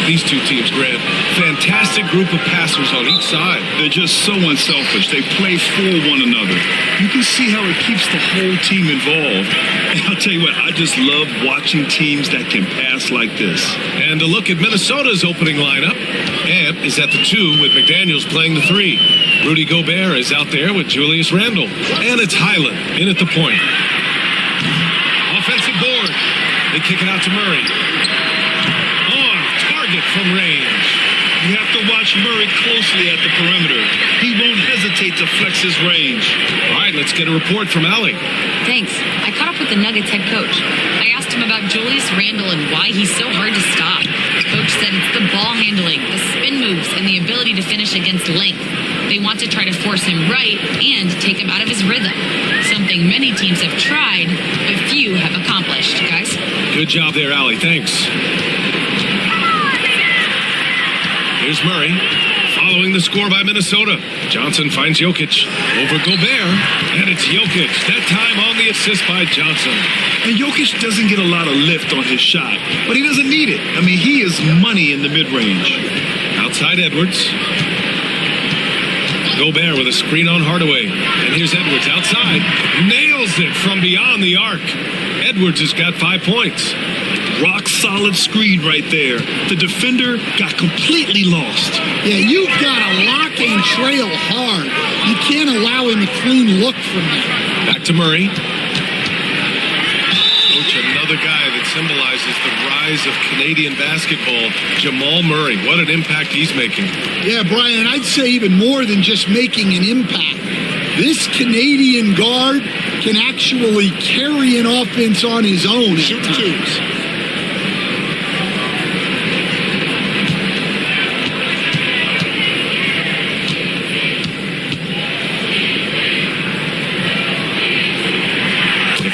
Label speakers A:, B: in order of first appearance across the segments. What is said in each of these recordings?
A: These two teams, Grant, fantastic group of passers on each side.
B: They're just so unselfish. They play for one another. You can see how it keeps the whole team involved. And I'll tell you what, I just love watching teams that can pass like this.
A: And a look at Minnesota's opening lineup. Ant is at the 2 with McDaniels playing the 3. Rudy Gobert is out there with Julius Randle. And it's Highland in at the point. Offensive board. They kick it out to Murray. From range.
B: You have to watch Murray closely at the perimeter. He won't hesitate to flex his range.
A: All right, let's get a report from Allie.
C: Thanks. I caught up with the Nuggets head coach. I asked him about Julius Randle and why he's so hard to stop. Coach said it's the ball handling, the spin moves, and the ability to finish against length. They want to try to force him right and take him out of his rhythm. Something many teams have tried, but few have accomplished. Guys?
A: Good job there, Allie. Thanks. Here's Murray, following the score by Minnesota. Johnson finds Jokic over Gobert, and it's Jokic, that time on the assist by Johnson.
B: And Jokic doesn't get a lot of lift on his shot, but he doesn't need it. I mean, he is money in the mid-range.
A: Outside Edwards. Gobert with a screen on Hardaway. And here's Edwards outside. Nails it from beyond the arc. Edwards has got 5 points.
B: Rock solid screen right there. The defender got completely lost.
D: Yeah, you've got to lock and trail hard. You can't allow him a clean look from that.
A: Back to Murray. Coach, another guy that symbolizes the rise of Canadian basketball, Jamal Murray. What an impact he's making.
D: Yeah, Brian, I'd say even more than just making an impact. This Canadian guard can actually carry an offense on his own at times.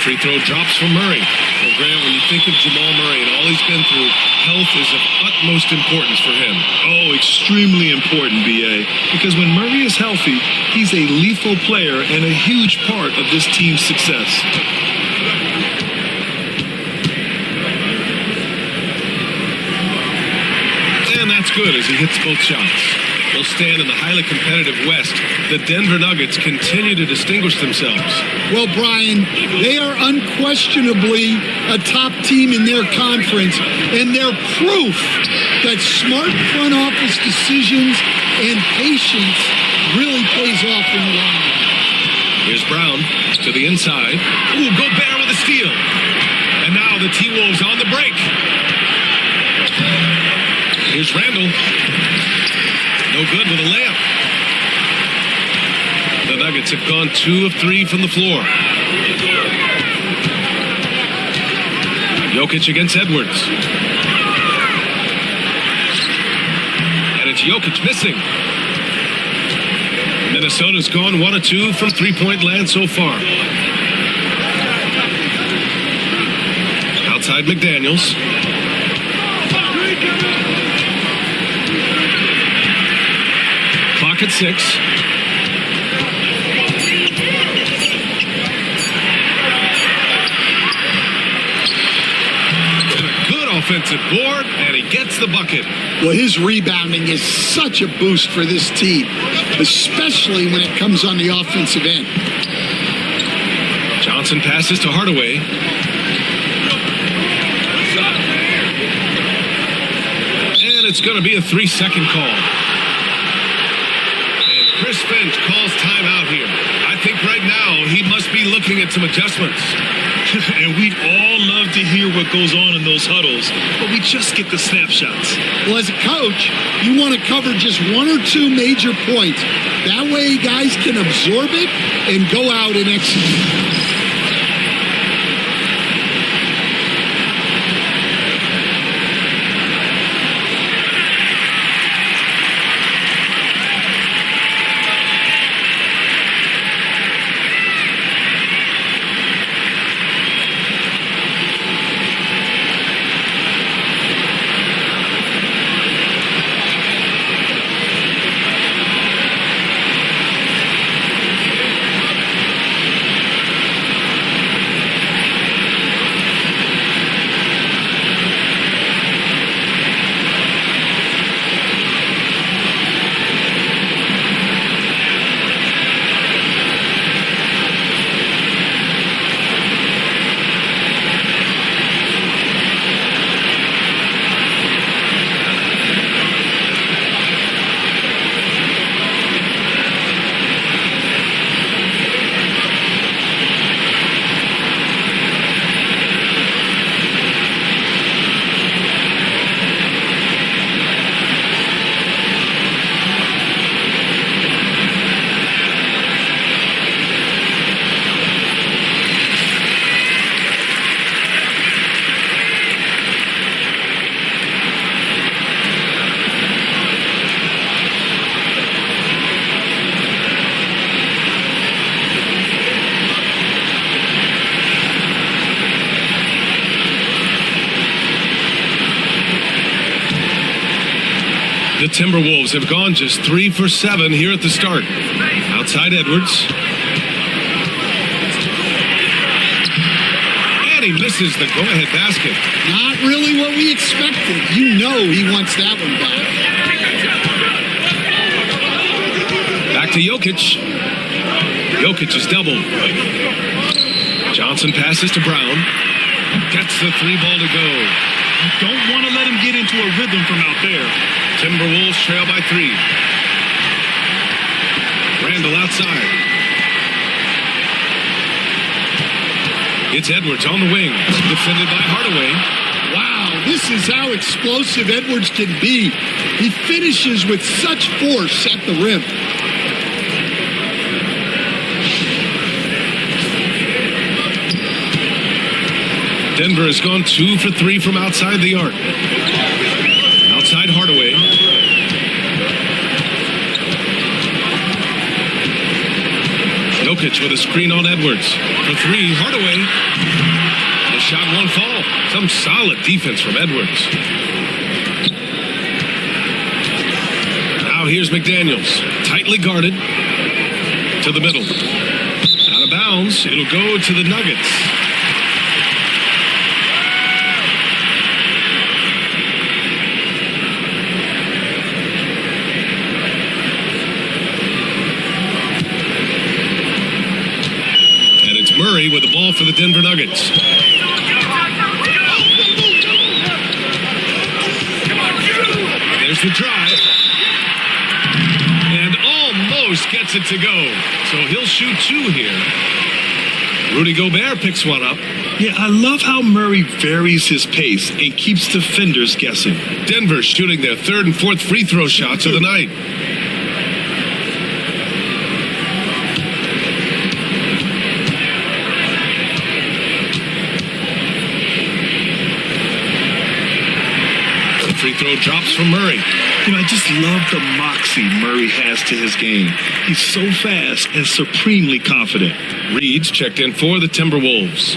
A: Free throw drops from Murray. Well, Grant, when you think of Jamal Murray and all he's been through, health is of utmost importance for him.
B: Oh, extremely important, B.A. Because when Murray is healthy, he's a lethal player and a huge part of this team's success.
A: And that's good as he hits both shots. They'll stand in the highly competitive West. The Denver Nuggets continue to distinguish themselves.
D: Well, Brian, they are unquestionably a top team in their conference, and they're proof that smart front office decisions and patience really pays off in the long run.
A: Here's Brown to the inside. Ooh, Gobert with a steal. And now the T-Wolves on the break. Here's Randle. No good with a layup. The Nuggets have gone 2 of 3 from the floor. Jokic against Edwards. And it's Jokic missing. Minnesota's gone 1 of 2 from three-point land so far. Outside McDaniels. Clock at 6. Offensive board, and he gets the bucket.
D: Well, his rebounding is such a boost for this team, especially when it comes on the offensive end.
A: Johnson passes to Hardaway. And it's going to be a 3-second call. And Chris Finch calls timeout here. I think right now he must be looking at some adjustments.
B: And we'd all love to hear what goes on in those huddles, but we just get the snapshots.
D: Well, as a coach, you want to cover just 1 or 2 major points. That way guys can absorb it and go out and execute.
A: The Timberwolves have gone just 3 for 7 here at the start. Outside Edwards. And he misses the go-ahead basket.
D: Not really what we expected. You know he wants that one back.
A: Back to Jokic. Jokic is doubled. Johnson passes to Brown. Gets the 3 ball to go.
B: You don't want to let him get into a rhythm from out there.
A: Timberwolves trail by 3. Randall outside. It's Edwards on the wing. Defended by Hardaway.
D: Wow, this is how explosive Edwards can be. He finishes with such force at the rim.
A: Denver has gone 2 for 3 from outside the arc. Outside Hardaway. Jokic with a screen on Edwards. For 3, Hardaway. The shot won't fall. Some solid defense from Edwards. Now here's McDaniels. Tightly guarded. To the middle. Out of bounds. It'll go to the Nuggets. Murray with the ball for the Denver Nuggets. There's the drive. And almost gets it to go. So he'll shoot 2 here. Rudy Gobert picks one up.
B: Yeah, I love how Murray varies his pace and keeps defenders guessing.
A: Denver shooting their 3rd and 4th free throw shots of the night. Free throw drops from Murray.
B: You know, I just love the moxie Murray has to his game. He's so fast and supremely confident.
A: Reed's checked in for the Timberwolves.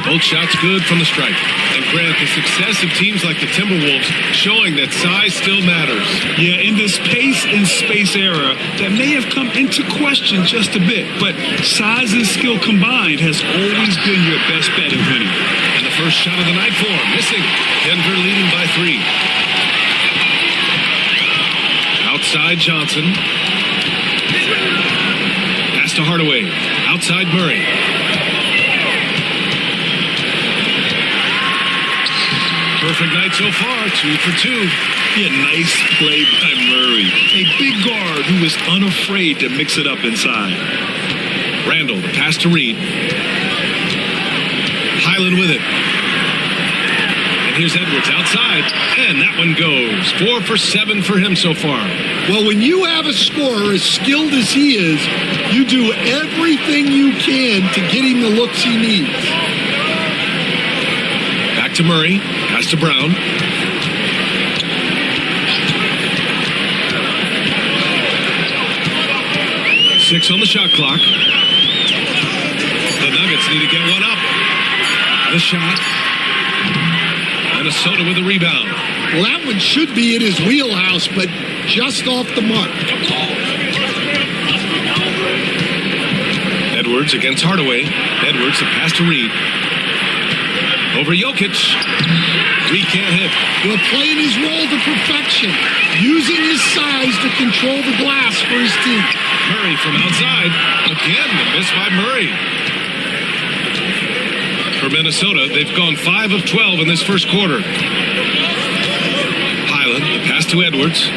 A: Both shots good from the stripe. And Grant, the success of teams like the Timberwolves showing that size still matters.
B: Yeah, in this pace and space era, that may have come into question just a bit, but size and skill combined has always been your best bet in winning.
A: And the first shot of the night for him, missing. Denver leading by 3. Outside Johnson. Pass to Hardaway. Outside Murray. Perfect night so far, 2 for 2.
B: Yeah, nice play by Murray. A big guard who was unafraid to mix it up inside.
A: Randall, the pass to Reed. Highland with it. And here's Edwards outside. And that one goes. 4 for 7 for him so far.
D: Well, when you have a scorer as skilled as he is, you do everything you can to get him the looks he needs.
A: Back to Murray. Pass to Brown. Six on the shot clock. The Nuggets need to get one up. The shot. Minnesota with a rebound.
D: Well, that one should be in his wheelhouse, but just off the mark.
A: Edwards against Hardaway. Edwards, the pass to Reed. Over Jokic. Reed can't hit.
D: Well, playing his role to perfection. Using his size to control the glass for his team.
A: Murray from outside. Again, the miss by Murray. For Minnesota, they've gone 5 of 12 in this first quarter. Highland, the pass to Edwards.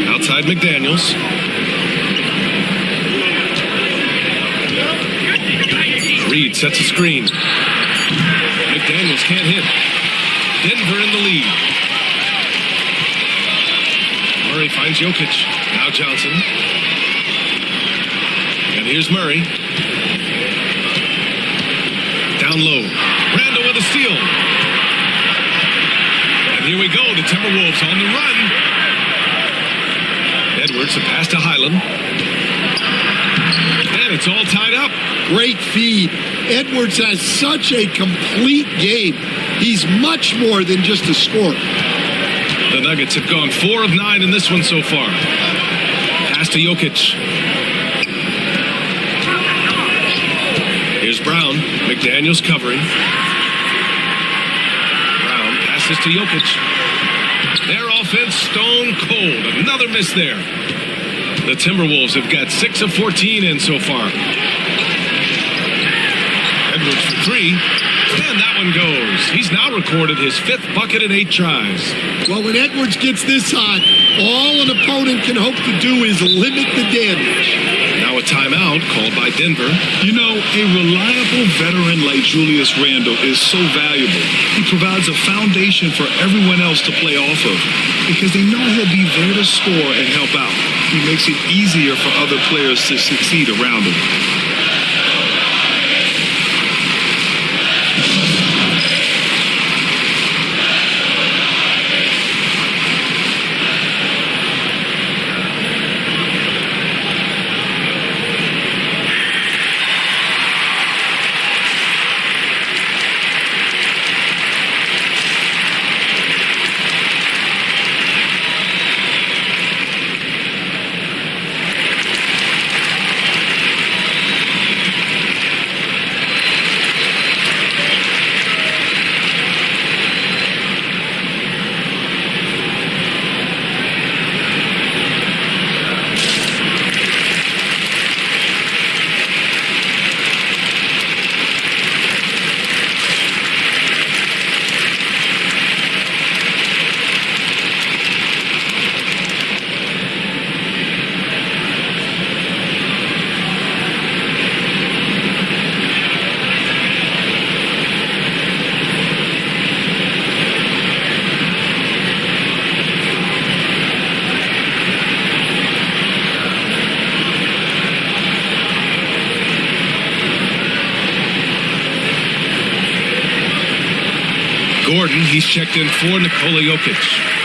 A: Outside McDaniels. Reed sets a screen. McDaniels can't hit. Denver in the lead. Murray finds Jokic. Now Johnson. And here's Murray. Down low. Randall with a steal. steal. And here we go. The Timberwolves on the run. Edwards, a pass to Highland. And it's all tied up.
D: Great feed. Edwards has such a complete game. He's much more than just a scorer.
A: The Nuggets have gone 4 of 9 in this one so far. Pass to Jokic. Here's Brown. McDaniels covering. Brown passes to Jokic. Their offense stone cold. Another miss there. The Timberwolves have got 6 of 14 in so far. Edwards for 3. And that one goes. He's now recorded his 5th bucket in 8 tries.
D: Well, when Edwards gets this hot, all an opponent can hope to do is limit the damage.
A: Now a timeout called by Denver.
B: You know, a reliable veteran like Julius Randle is so valuable. He provides a foundation for everyone else to play off of because they know he'll be there to score and help out. He makes it easier for other players to succeed around him.
A: Gordon, he's checked in for Nikola Jokic.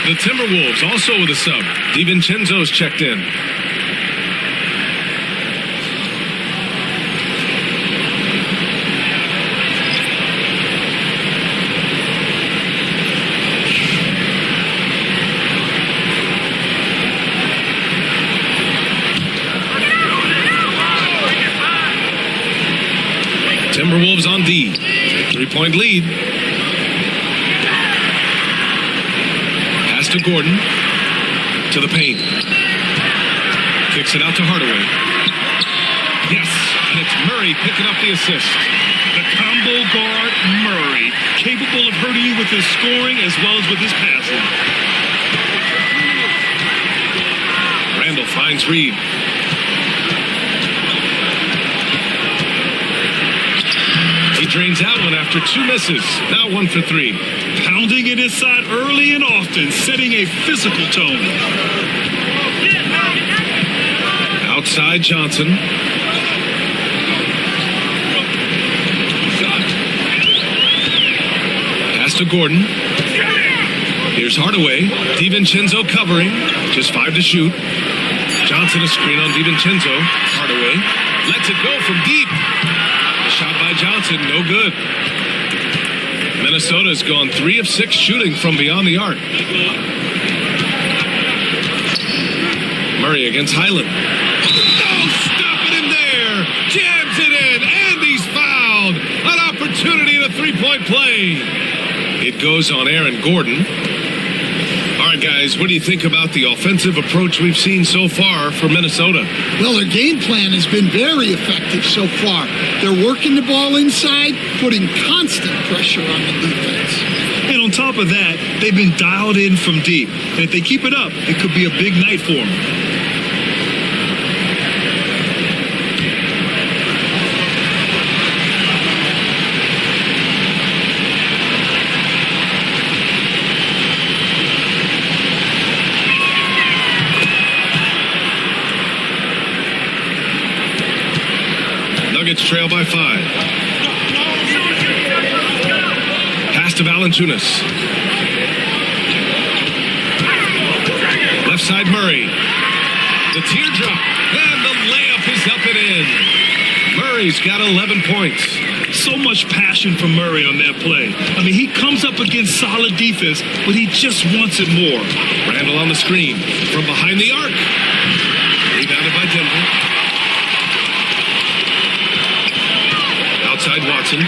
A: The Timberwolves also with a sub. DiVincenzo's checked in. Timberwolves on D. 3-point lead. Pass to Gordon. To the paint. Kicks it out to Hardaway. Yes, and it's Murray picking up the assist.
B: The combo guard, Murray, capable of hurting you with his scoring as well as with his passing.
A: Randall finds Reed. He drains out one after 2 misses. Now 1 for 3.
B: Pounding it inside early and often, setting a physical tone.
A: Outside Johnson. Pass to Gordon. Here's Hardaway. DiVincenzo covering. Just 5 to shoot. Johnson a screen on DiVincenzo. Hardaway lets it go from deep. Shot by Johnson, no good. Minnesota's gone 3 of 6 shooting from beyond the arc. Murray against Highland. Oh, stopping him there. Jams it in, and he's fouled. An opportunity at a 3-point play. It goes on Aaron Gordon. All right, guys, what do you think about the offensive approach we've seen so far for Minnesota?
D: Well, their game plan has been very effective so far. They're working the ball inside, putting constant pressure on the defense.
B: And on top of that, they've been dialed in from deep. And if they keep it up, it could be a big night for them. Nuggets trail by 5.
A: to Valanciunas. Left side Murray. The teardrop. And the layup is up and in. Murray's got 11 points.
B: So much passion from Murray on that play. I mean, he comes up against solid defense, but he just wants it more.
A: Randall on the screen from behind the arc. Rebounded by Denver. Outside Watson.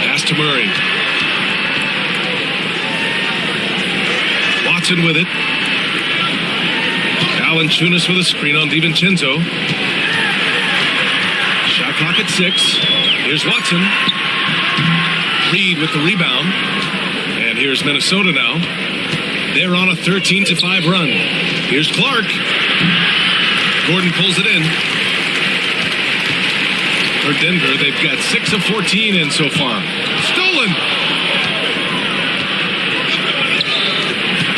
A: Pass to Murray. Watson with it. Valanciunas with a screen on DiVincenzo. Shot clock at 6. Here's Watson. Reed with the rebound. And here's Minnesota now. They're on a 13-5 run. Here's Clark. Gordon pulls it in. For Denver, they've got 6 of 14 in so far. Stolen!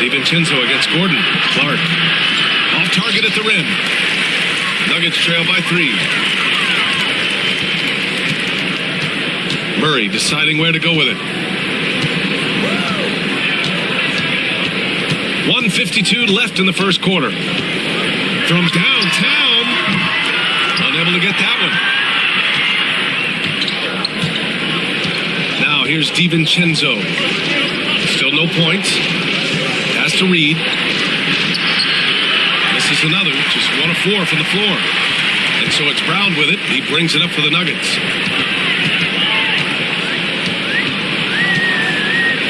A: DiVincenzo against Gordon. Clark. Off target at the rim. Nuggets trail by 3. Murray deciding where to go with it. 1:52 left in the first quarter. From downtown. Unable to get that one. Now here's DiVincenzo. Still no points. Has to Reed. Misses another. Just 1 of 4 from the floor. And so it's Brown with it. He brings it up for the Nuggets.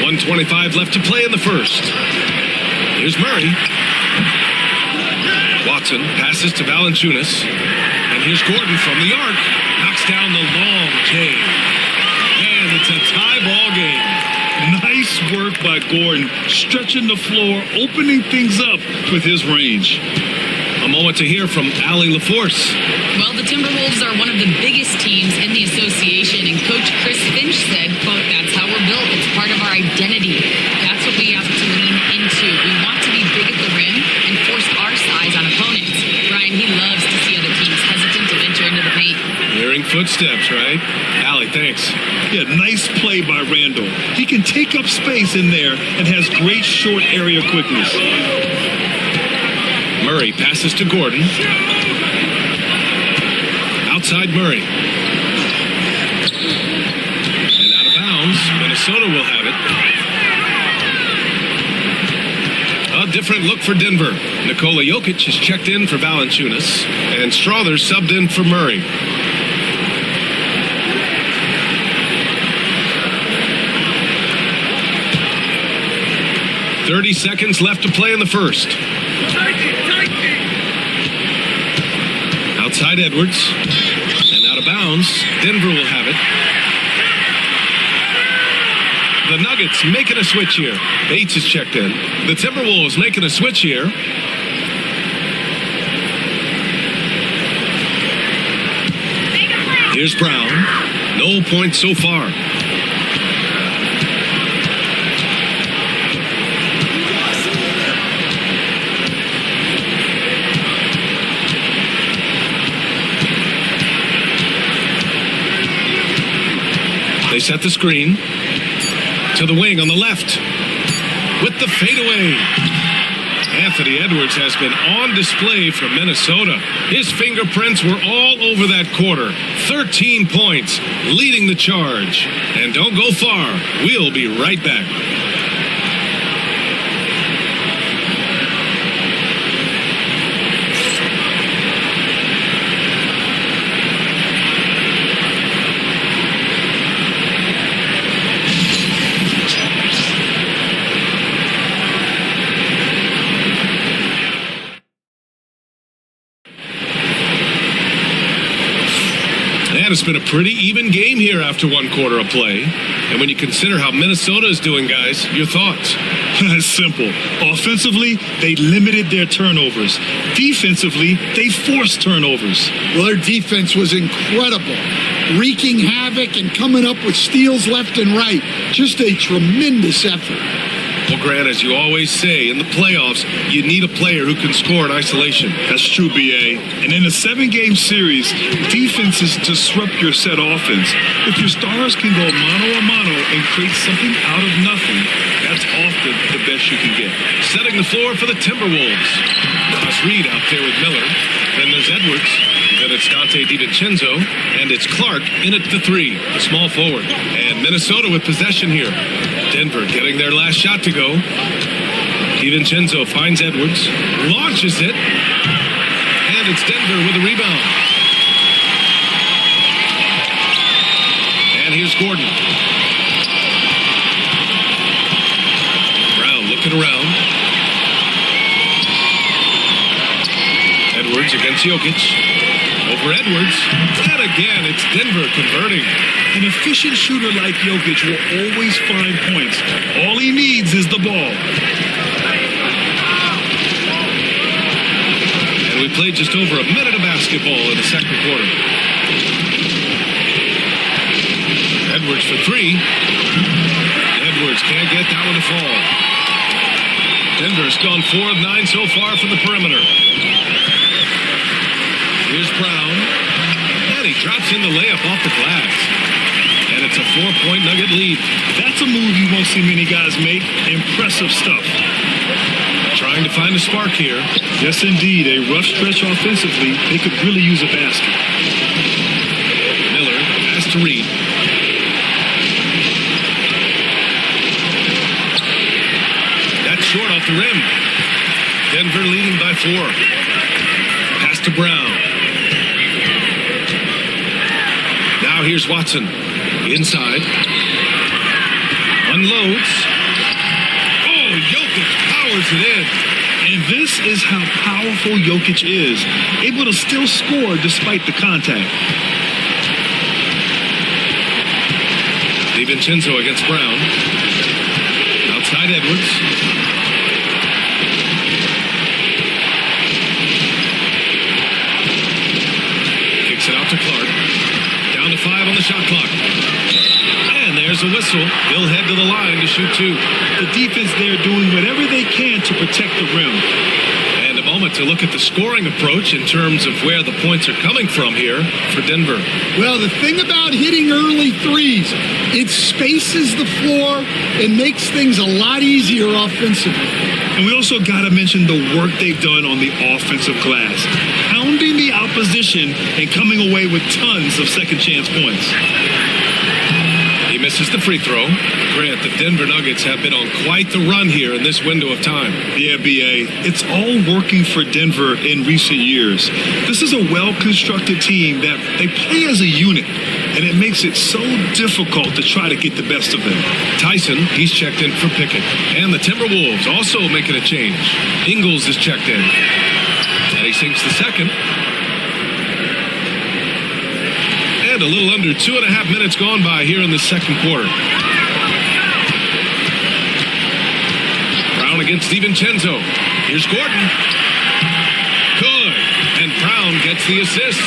A: 1:25 left to play in the first. Here's Murray. Watson passes to Valanciunas. And here's Gordon from the arc. Knocks down the long J. And it's a tie ball game.
B: Nice work by Gordon, stretching the floor, opening things up with his range.
A: A moment to hear from Allie LaForce.
C: Well, the Timberwolves are one of the biggest teams in the association, and Coach Chris Finch said, quote, "That's how we're built. It's part of our identity. That's what we have to lean into. We want to be big at the rim and force our size on opponents." Brian, he loves to see other teams hesitant to venture into the paint.
A: Hearing footsteps, right? Allie, thanks.
B: Yeah, nice play by Randall. He can take up space in there and has great short area quickness.
A: Murray passes to Gordon. Outside Murray. And out of bounds. Minnesota will have it. A different look for Denver. Nikola Jokic is checked in for Valanciunas. And Strother subbed in for Murray. .30 seconds left to play in the first. Outside Edwards. And out of bounds. Denver will have it. The Nuggets making a switch here. Bates is checked in. The Timberwolves making a switch here. Here's Brown. No points so far. They set the screen to the wing on the left with the fadeaway. Anthony Edwards has been on display for Minnesota. His fingerprints were all over that quarter. 13 points, leading the charge. And don't go far. We'll be right back. It's been a pretty even game here after one quarter of play. And when you consider how Minnesota is doing, guys, your thoughts?
B: It's simple. Offensively, they limited their turnovers. Defensively, they forced turnovers.
D: Well, their defense was incredible, wreaking havoc and coming up with steals left and right. Just a tremendous effort.
A: Well, Grant, as you always say, in the playoffs, you need a player who can score in isolation.
B: That's true, B.A. And in a 7-game series, defenses disrupt your set offense. If your stars can go mano-a-mano and create something out of nothing, that's often the best you can get.
A: Setting the floor for the Timberwolves. Ross Reed out there with Miller. Then there's Edwards. Then it's Dante DiVincenzo. And it's Clark in at the 3, the small forward. And Minnesota with possession here. Denver getting their last shot to go. DiVincenzo finds Edwards. Launches it. And it's Denver with a rebound. And here's Gordon. Brown looking around. Edwards against Jokic. Over Edwards. And again, it's Denver converting.
B: An efficient shooter like Jokic will always find points. All he needs is the ball.
A: And we played just over a minute of basketball in the second quarter. Edwards for 3. Edwards can't get that one to fall. Denver's gone 4 of 9 so far from the perimeter. Here's Brown. And he drops in the layup off the glass. And it's a 4-point Nugget lead.
B: That's a move you won't see many guys make. Impressive stuff.
A: Trying to find a spark here.
B: Yes, indeed. A rough stretch offensively. They could really use a basket.
A: Miller has to Reed. That's short off the rim. Denver leading by 4. Pass to Brown. Now here's Watson. Inside. Unloads. Oh, Jokic powers it in.
B: And this is how powerful Jokic is. Able to still score despite the contact.
A: DiVincenzo against Brown. Outside Edwards. Kicks it out to Clark. Down to 5 on the shot clock. And there's a whistle. He'll head to the line to shoot 2.
B: The defense there doing whatever they can to protect the rim.
A: And a moment to look at the scoring approach in terms of where the points are coming from here for Denver.
D: Well, the thing about hitting early threes, it spaces the floor and makes things a lot easier offensively.
B: And we also got to mention the work they've done on the offensive glass. Pounding the opposition and coming away with tons of second chance points.
A: He misses the free throw. Grant, the Denver Nuggets have been on quite the run here in this window of time.
B: Yeah, B.A., it's all working for Denver in recent years. This is a well-constructed team that they play as a unit, and it makes it so difficult to try to get the best of them.
A: Tyson, he's checked in for Pickett. And the Timberwolves also making a change. Ingles is checked in. And he sinks the second. And a little under 2.5 minutes gone by here in the second quarter. Brown against DiVincenzo. Here's Gordon. Good. And Brown gets the assist.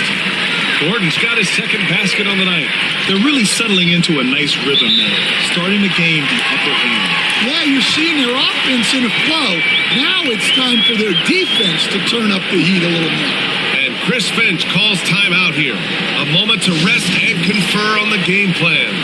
A: Gordon's got his second basket on the night.
B: They're really settling into a nice rhythm now, starting to gain the upper hand.
D: Yeah, you're seeing their offense in a flow. Now it's time for their defense to turn up the heat a little more.
A: And Chris Finch calls timeout here. A moment to rest and confer on the game plan.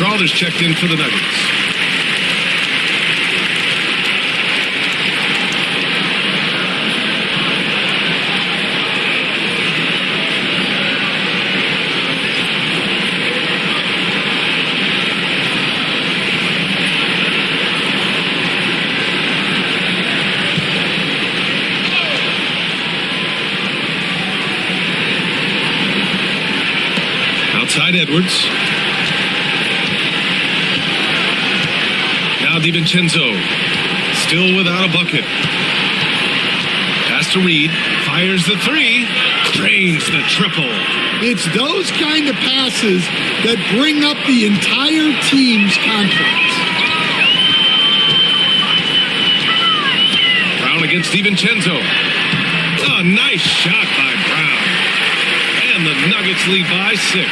A: Strawther's checked in for the Nuggets. Outside Edwards. Now DiVincenzo, still without a bucket. Pass to Reed, fires the three, drains the triple.
D: It's those kind of passes that bring up the entire team's confidence.
A: Brown against DiVincenzo. A nice shot by Brown. And the Nuggets lead by 6.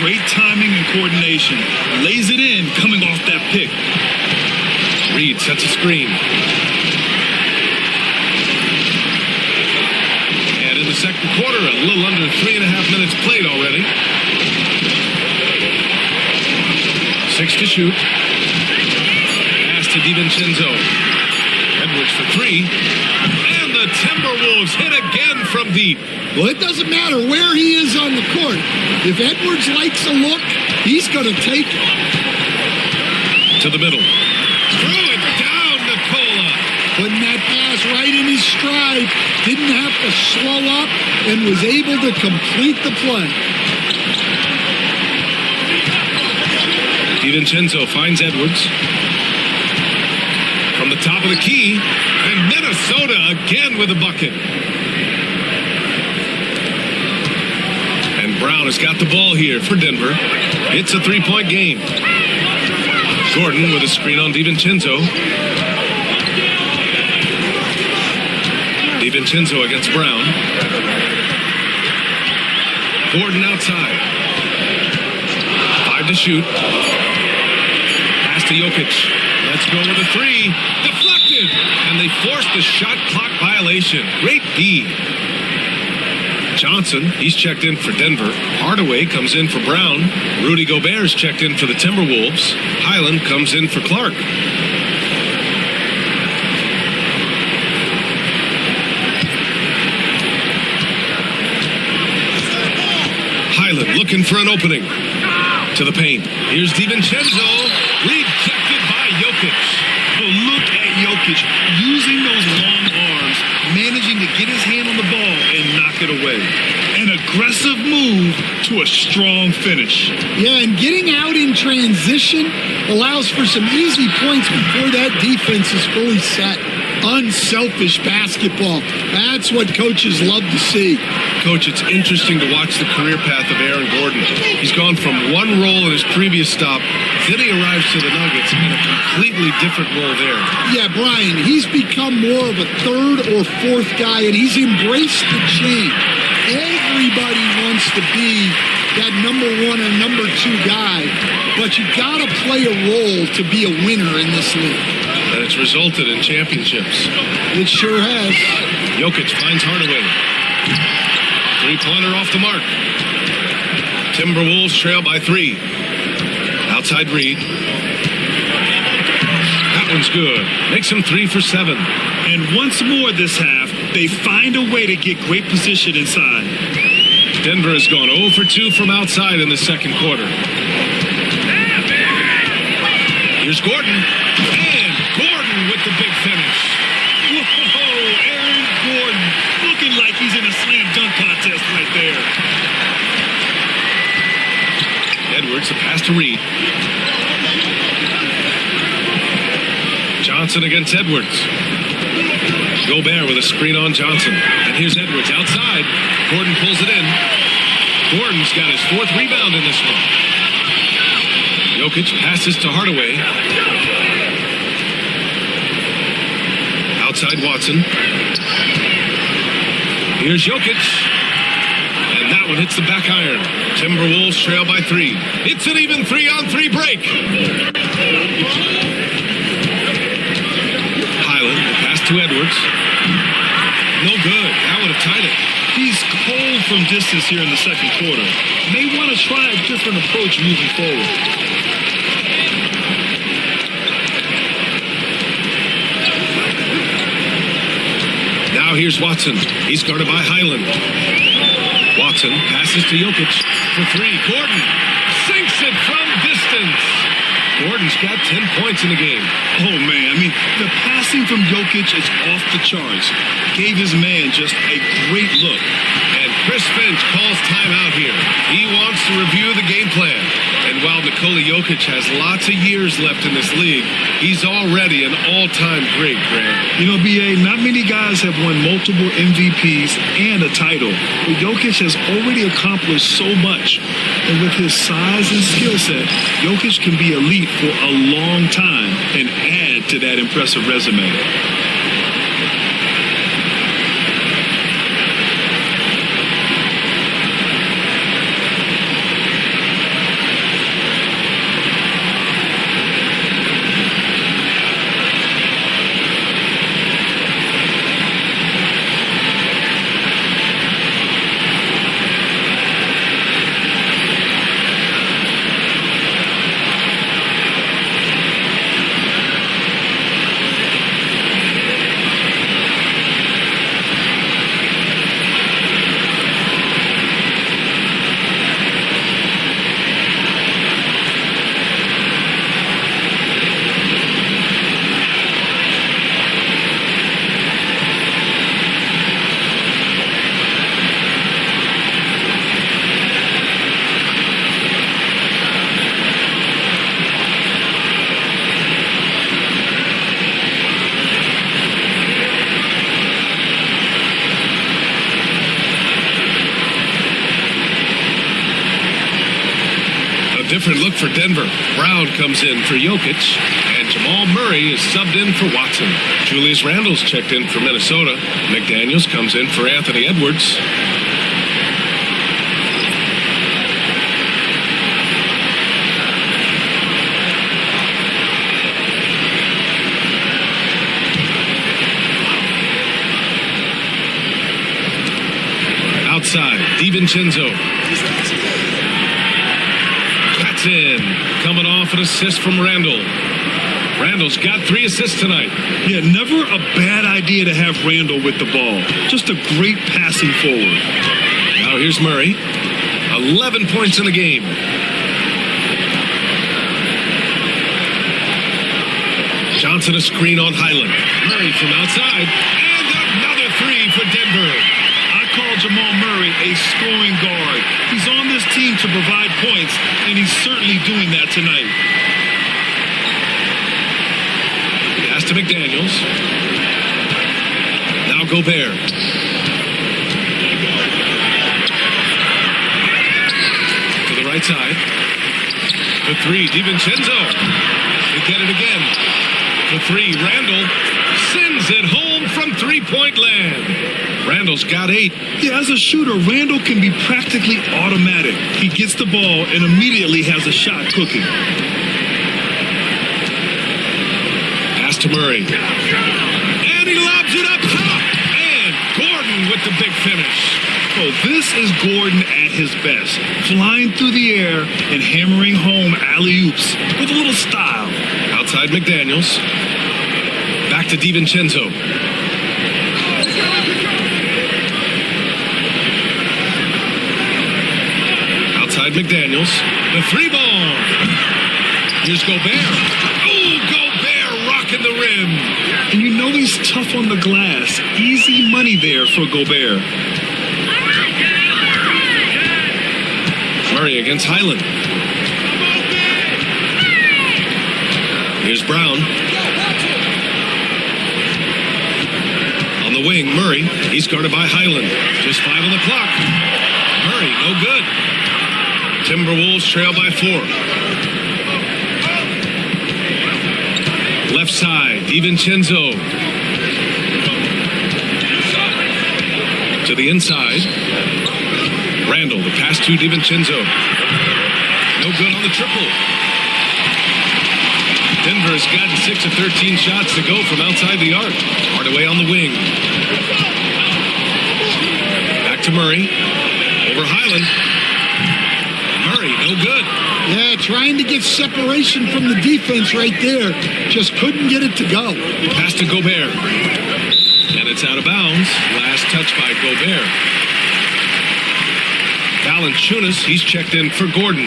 B: Great timing and coordination. Lays it in coming off that pick.
A: Reed sets a screen. And in the second quarter, a little under 3.5 minutes played already. 6 to shoot. Pass to DiVincenzo. Edwards for 3. And the Timberwolves hit again from deep.
D: Well, it doesn't matter where he is on the court. If Edwards likes a look, he's going to take it.
A: To the middle. Throw it down, Nikola.
D: Putting that pass right in his stride. Didn't have to slow up and was able to complete the play.
A: DiVincenzo finds Edwards. From the top of the key. And Minnesota again with a bucket. Brown has got the ball here for Denver. It's a 3-point game. Gordon with a screen on DiVincenzo. DiVincenzo against Brown. Gordon outside. 5 to shoot. Pass to Jokic. Let's go with a 3. Deflected. And they forced the shot clock violation. Great D. Johnson, he's checked in for Denver. Hardaway comes in for Brown. Rudy Gobert's checked in for the Timberwolves. Highland comes in for Clark. Highland looking for an opening. To the paint. Here's DiVincenzo. Rejected by Jokic.
B: Oh, look at Jokic using those long arms, managing to get his hand on the ball and knock it away. An aggressive move to a strong finish.
D: Yeah, and getting out in transition allows for some easy points before that defense is fully set. Unselfish basketball. That's what coaches love to see.
A: Coach, it's interesting to watch the career path of Aaron Gordon. He's gone from one role in his previous stop, then he arrives to the Nuggets in a completely different role there.
D: Yeah, Brian, he's become more of a third or fourth guy, and he's embraced the change. Everybody wants to be that number 1 or number 2 guy, but you got to play a role to be a winner in this league.
A: And it's resulted in championships.
D: It sure has.
A: Jokic finds Hardaway. 3-pointer off the mark. Timberwolves trail by 3. Outside Reed. That one's good. Makes him 3 for 7.
B: And once more this half, they find a way to get great position inside.
A: Denver has gone 0 for 2 from outside in the second quarter. Here's Gordon. And Gordon with the big finish.
B: Whoa, Aaron Gordon looking like he's in a slam dunk contest right there.
A: Edwards, a pass to Reed. Johnson against Edwards. Gobert with a screen on Johnson. And here's Edwards outside. Gordon pulls it in. Gordon's got his 4th rebound in this one. Jokic passes to Hardaway. Outside Watson. Here's Jokic. And that one hits the back iron. Timberwolves trail by 3. It's an even 3-on-3 break. Highland, the pass to Edwards. No good. That would have tied it.
B: He's cold from distance here in the second quarter. May want to try a different approach moving forward.
A: Now here's Watson. He's guarded by Highland. Watson passes to Jokic for three. Gordon sinks it from distance. Gordon's got 10 points in the game.
B: Oh, man. I mean, the passing from Jokic is off the charts. Gave his man just a great look.
A: And Chris Finch calls timeout here. He wants to review the game plan. And while Nikola Jokic has lots of years left in this league, he's already an all-time great, Grant.
B: You know, B.A., not many guys have won multiple MVPs and a title. But Jokic has already accomplished so much. And with his size and skill set, Jokic can be elite for a long time and add to that impressive resume.
A: Different look for Denver. Brown comes in for Jokic, and Jamal Murray is subbed in for Watson. Julius Randle's checked in for Minnesota. McDaniels comes in for Anthony Edwards. Outside, DiVincenzo. In, coming off an assist from Randle. Randle's got 3 assists tonight.
B: Yeah, never a bad idea to have Randle with the ball. Just a great passing forward.
A: Now here's Murray. 11 points in the game. Johnson a screen on Highland. Murray from outside. And another 3 for Denver.
B: Call Jamal Murray a scoring guard. He's on this team to provide points, and he's certainly doing that tonight.
A: Pass to McDaniels. Now Gobert. To the right side. For 3, DiVincenzo. They get it again. For 3, Randle sends it home from three-point land. Randle's got 8.
B: Yeah, as a shooter, Randle can be practically automatic. He gets the ball and immediately has a shot cooking.
A: Pass to Murray. And he lobs it up top. And Gordon with the big finish.
B: Oh, this is Gordon at his best. Flying through the air and hammering home alley-oops with a little style.
A: Outside McDaniels. Back to DiVincenzo. McDaniels, the 3 ball. Here's Gobert. Oh, Gobert rocking the rim.
B: And you know he's tough on the glass. Easy money there for Gobert.
A: Murray against Highland. Here's Brown. On the wing, Murray. He's guarded by Highland. Just 5 on the clock. Murray, no good. Timberwolves trail by 4. Left side, DiVincenzo. To the inside. Randle, the pass to DiVincenzo. No good on the triple. Denver has gotten 6 of 13 shots to go from outside the arc. Hardaway on the wing. Back to Murray. Over Highland. Murray, no good.
D: Yeah, trying to get separation from the defense right there. Just couldn't get it to go.
A: Pass to Gobert. And And it's out of bounds. Last touch by Gobert. Valanciunas, he's checked in for Gordon.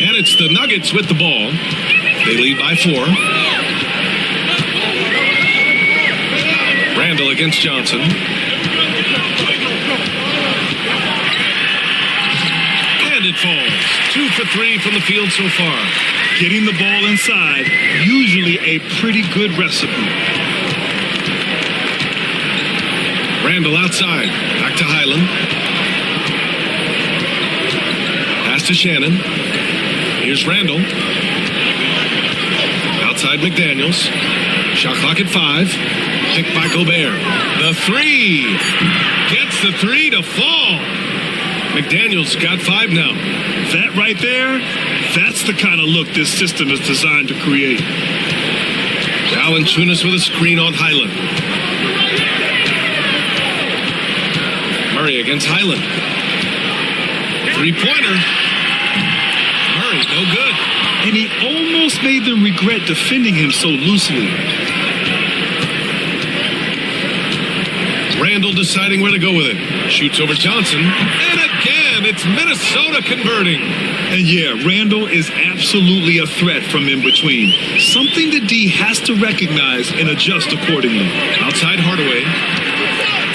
A: And it's the Nuggets with the ball. They lead by 4. Randall against Johnson. And it falls. 2 for 3 from the field so far.
B: Getting the ball inside, usually a pretty good recipe.
A: Randall outside. Back to Highland. Pass to Shannon. Here's Randall. Outside McDaniels. Shot clock at 5. Picked by Gobert. The 3. Gets the 3 to fall. McDaniels got 5 now.
B: That right there, that's the kind of look this system is designed to create.
A: Valanciunas with a screen on Highland. Murray against Highland. 3-pointer. Murray, no good.
B: And he almost made them regret defending him so loosely.
A: Randall deciding where to go with it. Shoots over Johnson. And again, it's Minnesota converting.
B: And yeah, Randall is absolutely a threat from in between. Something the D has to recognize and adjust accordingly.
A: Outside Hardaway.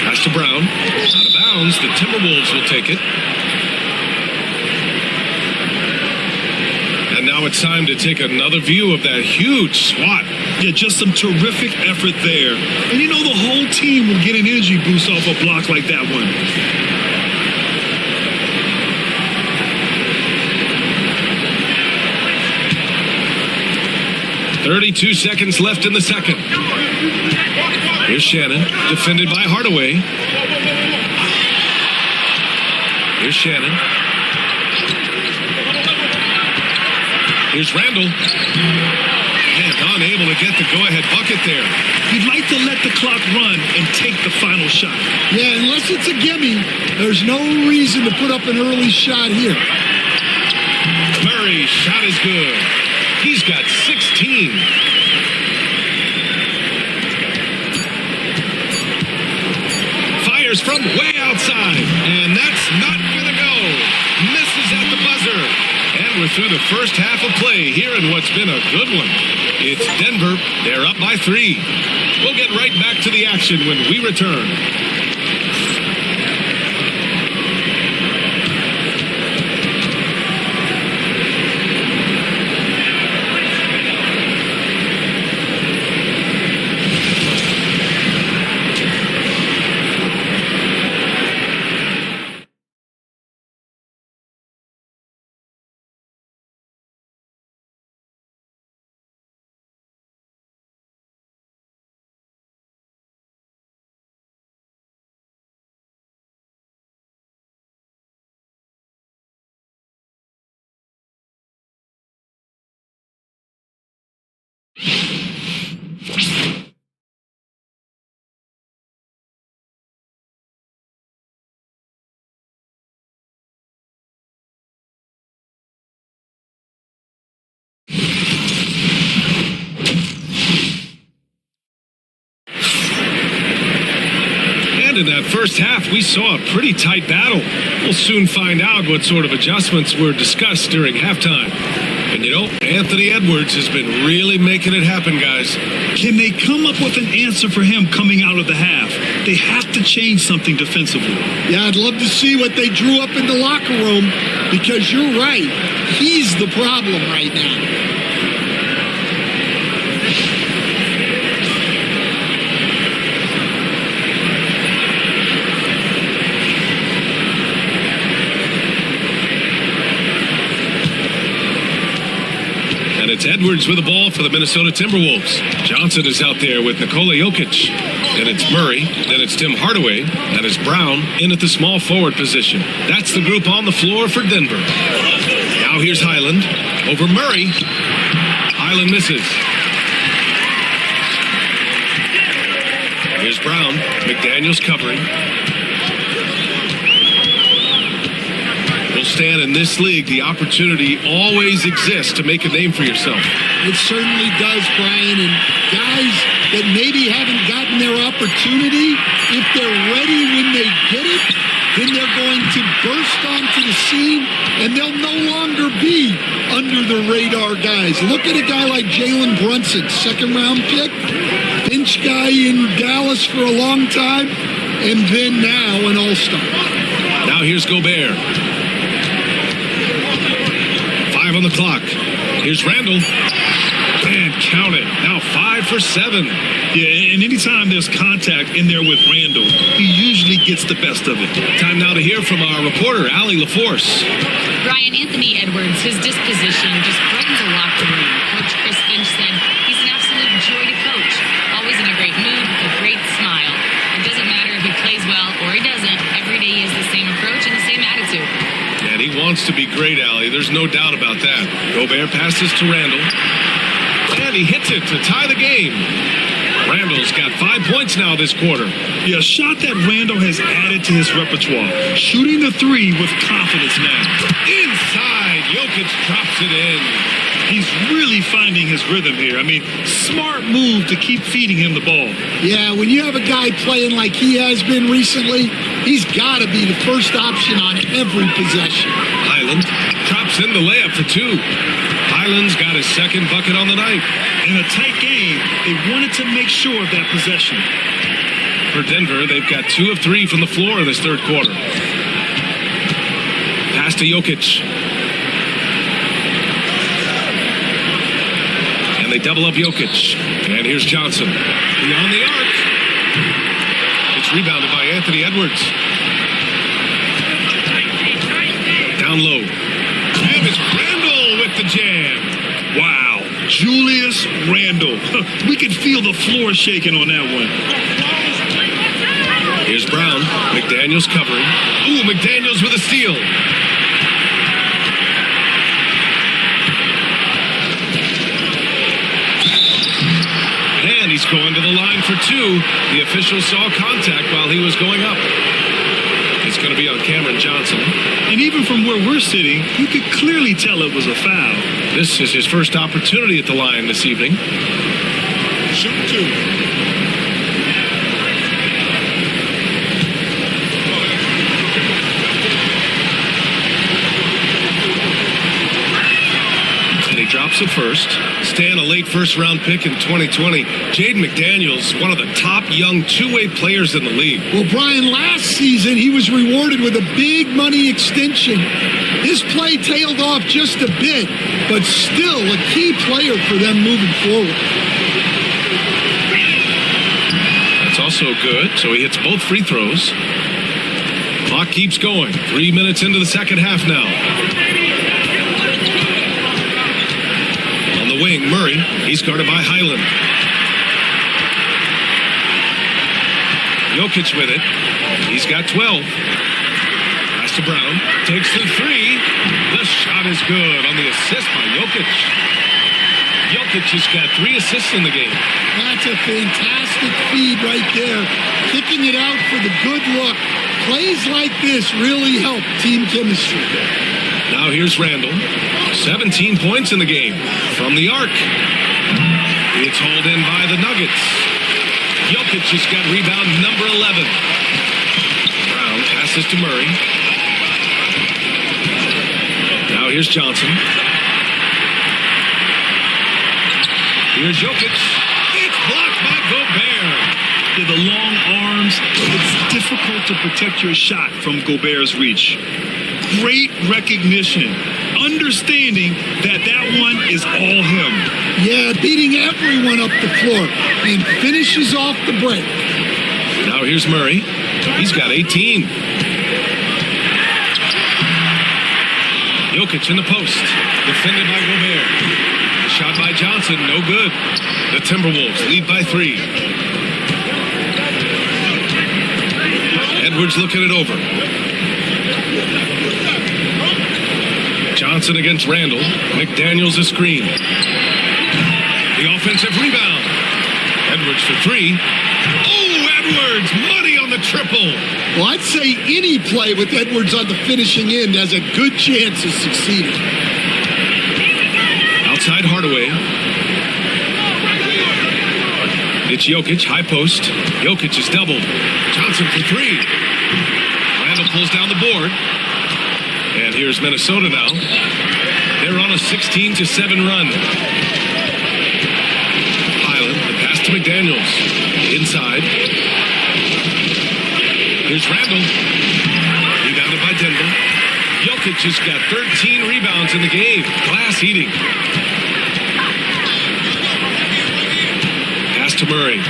A: Pass to Brown. Out of bounds. The Timberwolves will take it. And now it's time to take another view of that huge swat.
B: Yeah, just some terrific effort there. And you know the whole team will get an energy boost off a block like that one.
A: 32 seconds left in the second. Here's Shannon, defended by Hardaway. Here's Shannon. Here's Randall. And unable to get the go-ahead bucket there.
B: You'd like to let the clock run and take the final shot.
D: Yeah, unless it's a gimme, there's no reason to put up an early shot here.
A: Murray's shot is good. He's got 16. Fires from way outside. And that's not going to go. Misses at the buzzer. And we're through the first half of play here in what's been a good one. It's Denver. They're up by 3. We'll get right back to the action when we return. In that first half, we saw a pretty tight battle. We'll soon find out what sort of adjustments were discussed during halftime. And you know, Anthony Edwards has been really making it happen, guys.
B: Can they come up with an answer for him coming out of the half? They have to change something defensively.
D: Yeah, I'd love to see what they drew up in the locker room, because you're right. He's the problem right now.
A: It's Edwards with the ball for the Minnesota Timberwolves. Johnson is out there with Nikola Jokic. Then it's Murray. Then it's Tim Hardaway. Then it's Brown in at the small forward position. That's the group on the floor for Denver. Now here's Highland over Murray. Highland misses. Here's Brown. McDaniels covering. Well, Stan, in this league, the opportunity always exists to make a name for yourself.
D: It certainly does, Brian. And guys that maybe haven't gotten their opportunity, if they're ready when they get it, then they're going to burst onto the scene, and they'll no longer be under the radar guys. Look at a guy like Jalen Brunson, second-round pick, bench guy in Dallas for a long time, and then now an all-star.
A: Now here's Gobert. 5 on the clock. Here's Randall. And count it. Now 5 for 7.
B: Yeah, and anytime there's contact in there with Randall, he usually gets the best of it.
A: Time now to hear from our reporter, Allie LaForce.
C: Brian, Anthony Edwards, his disposition just brightens a locker room. Coach Chris Finch said he's an absolute joy to coach. Always in a great mood with a great smile. It doesn't matter if he plays well or he doesn't. Every day he has the same approach and the same attitude.
A: And he wants to be great, Allie. There's no doubt about that. Gobert passes to Randall. And he hits it to tie the game. Randall's got 5 points now this quarter.
B: Yeah, a shot that Randall has added to his repertoire. Shooting the three with confidence now.
A: Inside, Jokic drops it in.
B: He's really finding his rhythm here. I mean, smart move to keep feeding him the ball.
D: Yeah, when you have a guy playing like he has been recently, he's got to be the first option on every possession.
A: Highland drops in the layup for 2. Highland's got his second bucket on the night.
B: In a tight game, they wanted to make sure of that possession.
A: For Denver, they've got 2 of 3 from the floor in this third quarter. Pass to Jokic. And they double up Jokic. And here's Johnson. Beyond the arc. It's rebounded by Anthony Edwards. Down low. And it's Randall with the jam.
B: Wow. Julius Randall. We could feel the floor shaking on that one.
A: Here's Brown. McDaniels covering. Ooh, McDaniels with a steal. And he's going to the line for 2. The official saw contact while he was going up. It's going to be on Cameron Johnson.
B: And even from where we're sitting, you could clearly tell it was a foul.
A: This is his first opportunity at the line this evening.
D: Shoot 2.
A: Drops it first. Stan, a late first-round pick in 2020. Jaden McDaniels, one of the top young two-way players in the league.
D: Well, Brian, last season he was rewarded with a big money extension. His play tailed off just a bit, but still a key player for them moving forward.
A: That's also good, so he hits both free throws. Clock keeps going. 3 minutes into the second half now. Wing, Murray. He's guarded by Highland. Jokic with it. He's got 12. Pass to Brown. Takes the 3. The shot is good on the assist by Jokic. Jokic has got 3 assists in the game.
D: That's a fantastic feed right there. Kicking it out for the good look. Plays like this really help team chemistry.
A: Now here's Randall. 17 points in the game from the arc. It's hauled in by the Nuggets. Jokic has got rebound number 11. Brown passes to Murray. Now here's Johnson. Here's Jokic. It's blocked by Gobert.
B: Yeah, the long arms. It's difficult to protect your shot from Gobert's reach. Great recognition. Understanding that one is all him.
D: Yeah, beating everyone up the floor and finishes off the break.
A: Now here's Murray. He's got 18. Jokic in the post. Defended by Gobert. The shot by Johnson, no good. The Timberwolves lead by 3. Edwards looking it over. Johnson against Randall. McDaniels a screen. The offensive rebound. Edwards for three. Oh, Edwards, money on the triple.
D: Well, I'd say any play with Edwards on the finishing end has a good chance of succeeding.
A: Outside Hardaway. It's Jokic, high post. Jokic is doubled. Johnson for three. Randall pulls down the board. And here's Minnesota now. They're on a 16-7 run. Highland, the pass to McDaniels. Inside. Here's Randall. Rebounded by Denver. Jokic has got 13 rebounds in the game. Glass eating. Pass to Murray.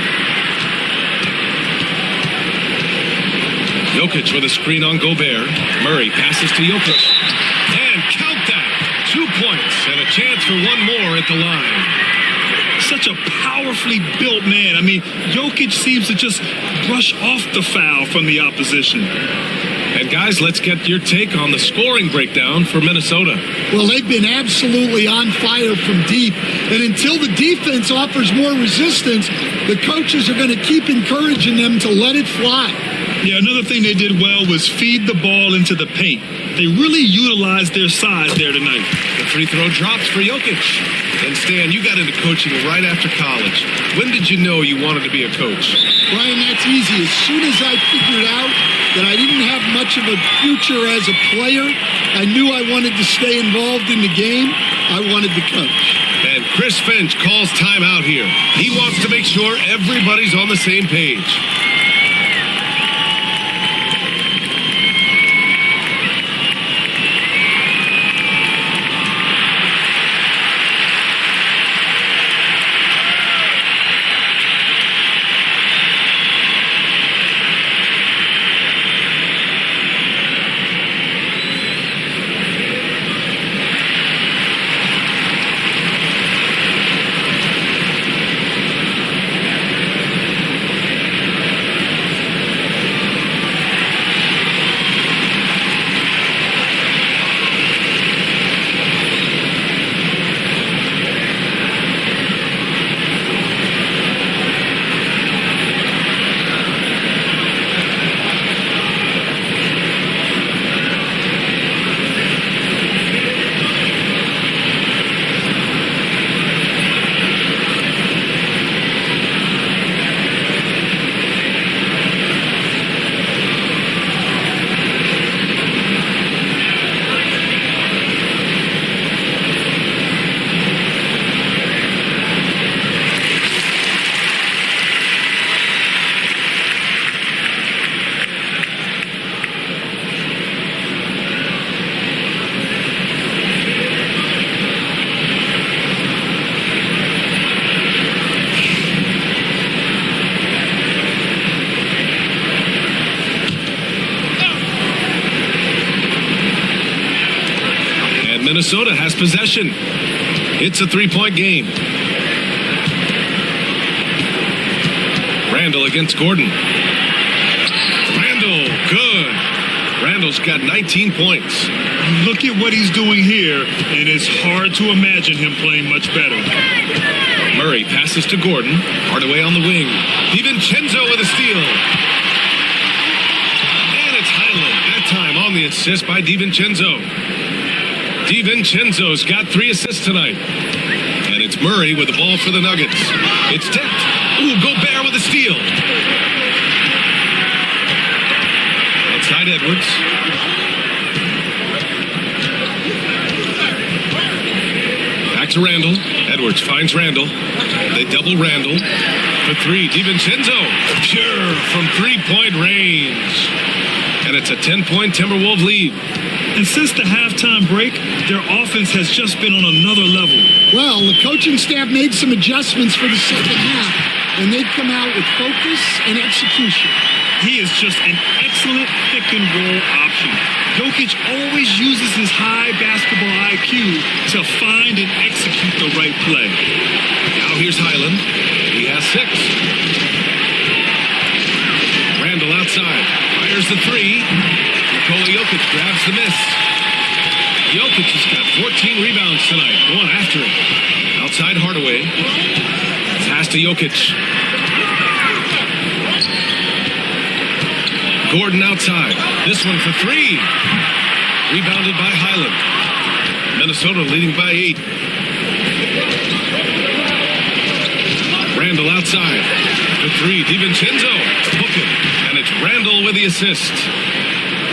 A: Jokic with a screen on Gobert. Murray passes to Jokic. And count that. 2 points and a chance for one more at the line.
B: Such a powerfully built man. I mean, Jokic seems to just brush off the foul from the opposition.
A: And guys, let's get your take on the scoring breakdown for Minnesota.
D: Well, they've been absolutely on fire from deep. And until the defense offers more resistance, the coaches are going to keep encouraging them to let it fly.
B: Yeah, another thing they did well was feed the ball into the paint. They really utilized their size there tonight.
A: The free throw drops for Jokic. And Stan, you got into coaching right after college. When did you know you wanted to be a coach?
D: Brian, that's easy. As soon as I figured out that I didn't have much of a future as a player, I knew I wanted to stay involved in the game. I wanted to coach.
A: And Chris Finch calls timeout here. He wants to make sure everybody's on the same page. Minnesota has possession. It's a three-point game. Randall against Gordon. Randall, good. Randall's got 19 points.
B: Look at what he's doing here, and it's hard to imagine him playing much better.
A: Murray passes to Gordon. Hardaway on the wing. DiVincenzo with a steal. And it's Highland. That time on the assist by DiVincenzo. DiVincenzo's got 3 assists tonight. And it's Murray with the ball for the Nuggets. It's tipped. Ooh, Gobert with a steal. Outside Edwards. Back to Randall. Edwards finds Randall. They double Randall for 3. DiVincenzo. Pure from 3-point range. And it's a 10-point Timberwolves lead.
B: And since the halftime break, their offense has just been on another level.
D: Well, the coaching staff made some adjustments for the second half, and they've come out with focus and execution.
B: He is just an excellent pick-and-roll option. Jokic always uses his high basketball IQ to find and execute the right play.
A: Now here's Highland. He has 6. Randall outside. Fires the 3. Nikola Jokic grabs the miss. Jokic has got 14 rebounds tonight. Going after it. Outside Hardaway. Pass to Jokic. Gordon outside. This one for three. Rebounded by Highland. Minnesota leading by 8. Randall outside. For three. DiVincenzo. Booking. And it's Randall with the assist.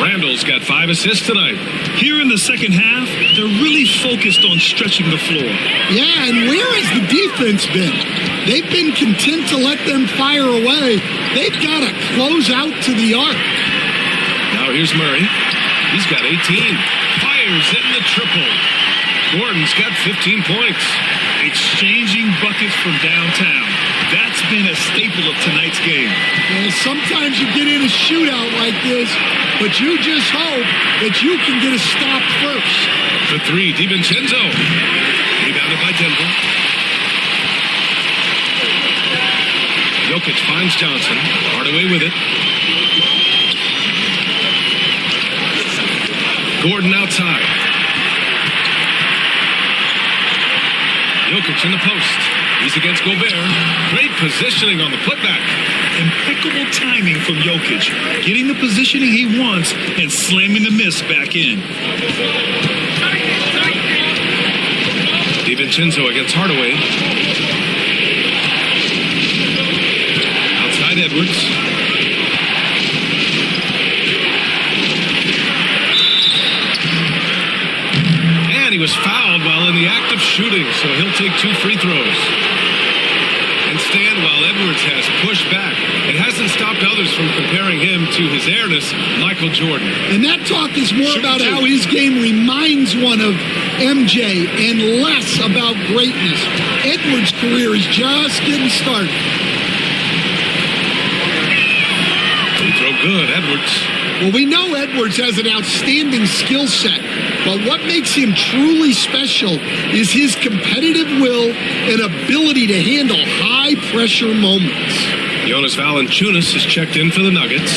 A: Randall's got 5 assists tonight.
B: Here in the second half, they're really focused on stretching the floor.
D: Yeah, and where has the defense been? They've been content to let them fire away. They've got to close out to the arc.
A: Now here's Murray. He's got 18. Fires in the triple. Gordon's got 15 points.
B: Exchanging buckets from downtown. That's been a staple of tonight's game.
D: Well, sometimes you get in a shootout like this, but you just hope that you can get a stop first.
A: For three, DiVincenzo. Rebounded by Denver. Jokic finds Johnson. Hardaway with it. Gordon outside. Jokic in the post. He's against Gobert. Great positioning on the putback.
B: Impeccable timing from Jokic. Getting the positioning he wants and slamming the miss back in.
A: DiVincenzo against Hardaway. Outside Edwards. And he was fouled while in the act of shooting, so he'll take 2 free throws. And stand while Edwards has pushed back. It hasn't stopped others from comparing him to his heiress, Michael Jordan.
D: And that talk is more about how his game reminds one of MJ and less about greatness. Edwards' career is just getting started.
A: Free throw good, Edwards.
D: Well, we know Edwards has an outstanding skill set, but what makes him truly special is his competitive will and ability to handle high-pressure moments.
A: Jonas Valanciunas is checked in for the Nuggets.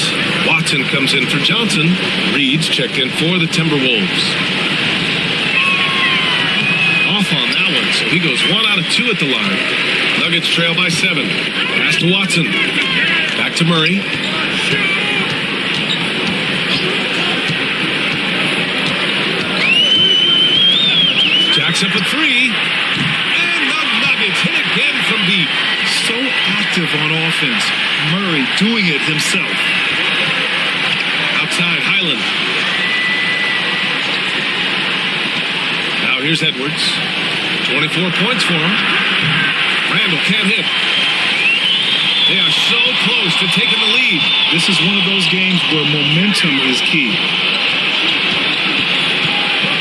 A: Watson comes in for Johnson. Reed's checked in for the Timberwolves. Off on that one, so he goes 1 out of 2 at the line. Nuggets trail by 7. Pass to Watson. Back to Murray. Jacks up a 3. And the Nuggets hit again from deep.
B: So active on offense. Murray doing it himself.
A: Outside, Highland. Now here's Edwards. 24 points for him. Randall can't hit. They are so close to taking the lead.
B: This is one of those games where momentum is key.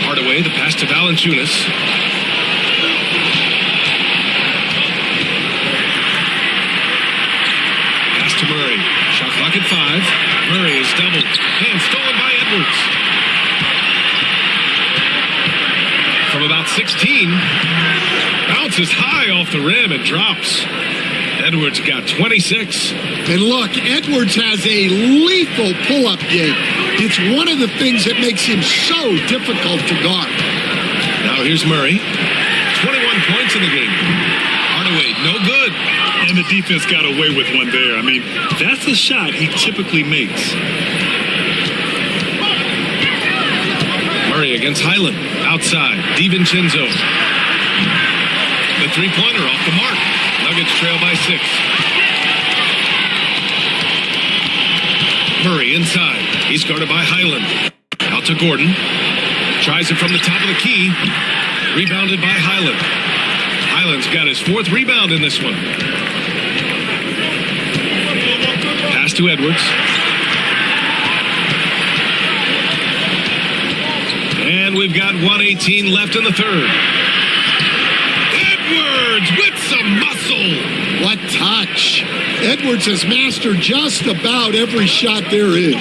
A: Hardaway, the pass to Valanciunas. Pass to Murray. Shot clock at 5. Murray is doubled. And stolen by Edwards. From about 16. Bounces high off the rim and drops. Edwards got 26.
D: And look, Edwards has a lethal pull-up game. It's one of the things that makes him so difficult to guard.
A: Now here's Murray. 21 points in the game. Hardaway, no good.
B: And the defense got away with one there. I mean, that's a shot he typically makes.
A: Murray against Highland. Outside. DiVincenzo. The three-pointer off the mark. Nuggets trail by 6. Murray inside. He's guarded by Highland. Out to Gordon. Tries it from the top of the key. Rebounded by Highland. Highland's got his 4th rebound in this one. Pass to Edwards. And we've got 1:18 left in the 3rd. Edwards with some muscle.
D: What touch. Edwards has mastered just about every shot there is.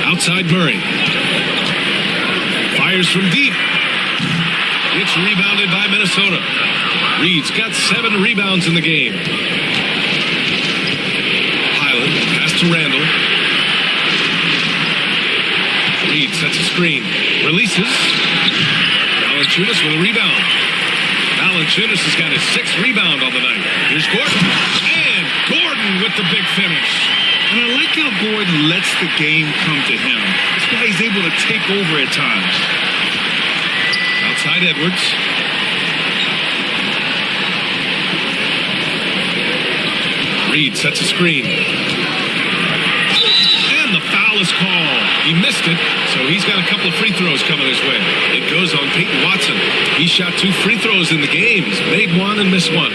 A: Outside Murray. Fires from deep. It's rebounded by Minnesota. Reed's got 7 rebounds in the game. Highland, pass to Randall. Reed sets a screen. Releases. Valanciunas with a rebound. Valanciunas has got his 6th rebound on the night. Here's Gordon. And Gordon Gordon with the big finish.
B: And I like how Gordon lets the game come to him. That's why he's able to take over at times.
A: Outside Edwards. Reed sets a screen. And the foul is called. He missed it, so he's got a couple of free throws coming his way. It goes on Peyton Watson. He shot 2 free throws in the games, made 1 and missed 1.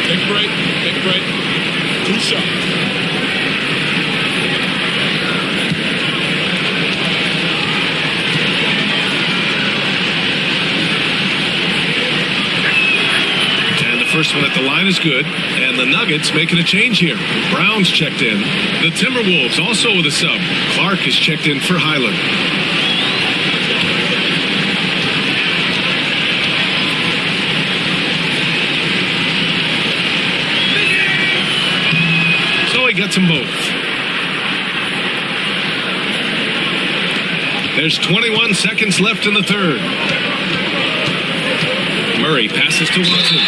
E: Take a break. 2 shots.
A: First one at the line is good, and the Nuggets making a change here. Brown's checked in. The Timberwolves also with a sub. Clark is checked in for Highland. So he gets them both. There's 21 seconds left in the third. Murray passes to Watson.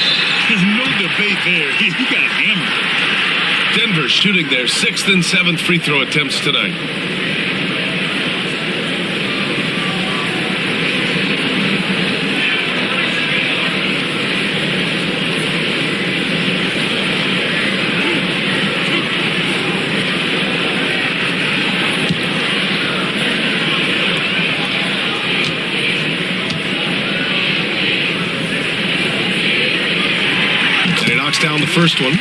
B: No debate there. He got hammered.
A: Denver shooting their 6th and 7th free throw attempts tonight. Down the first one.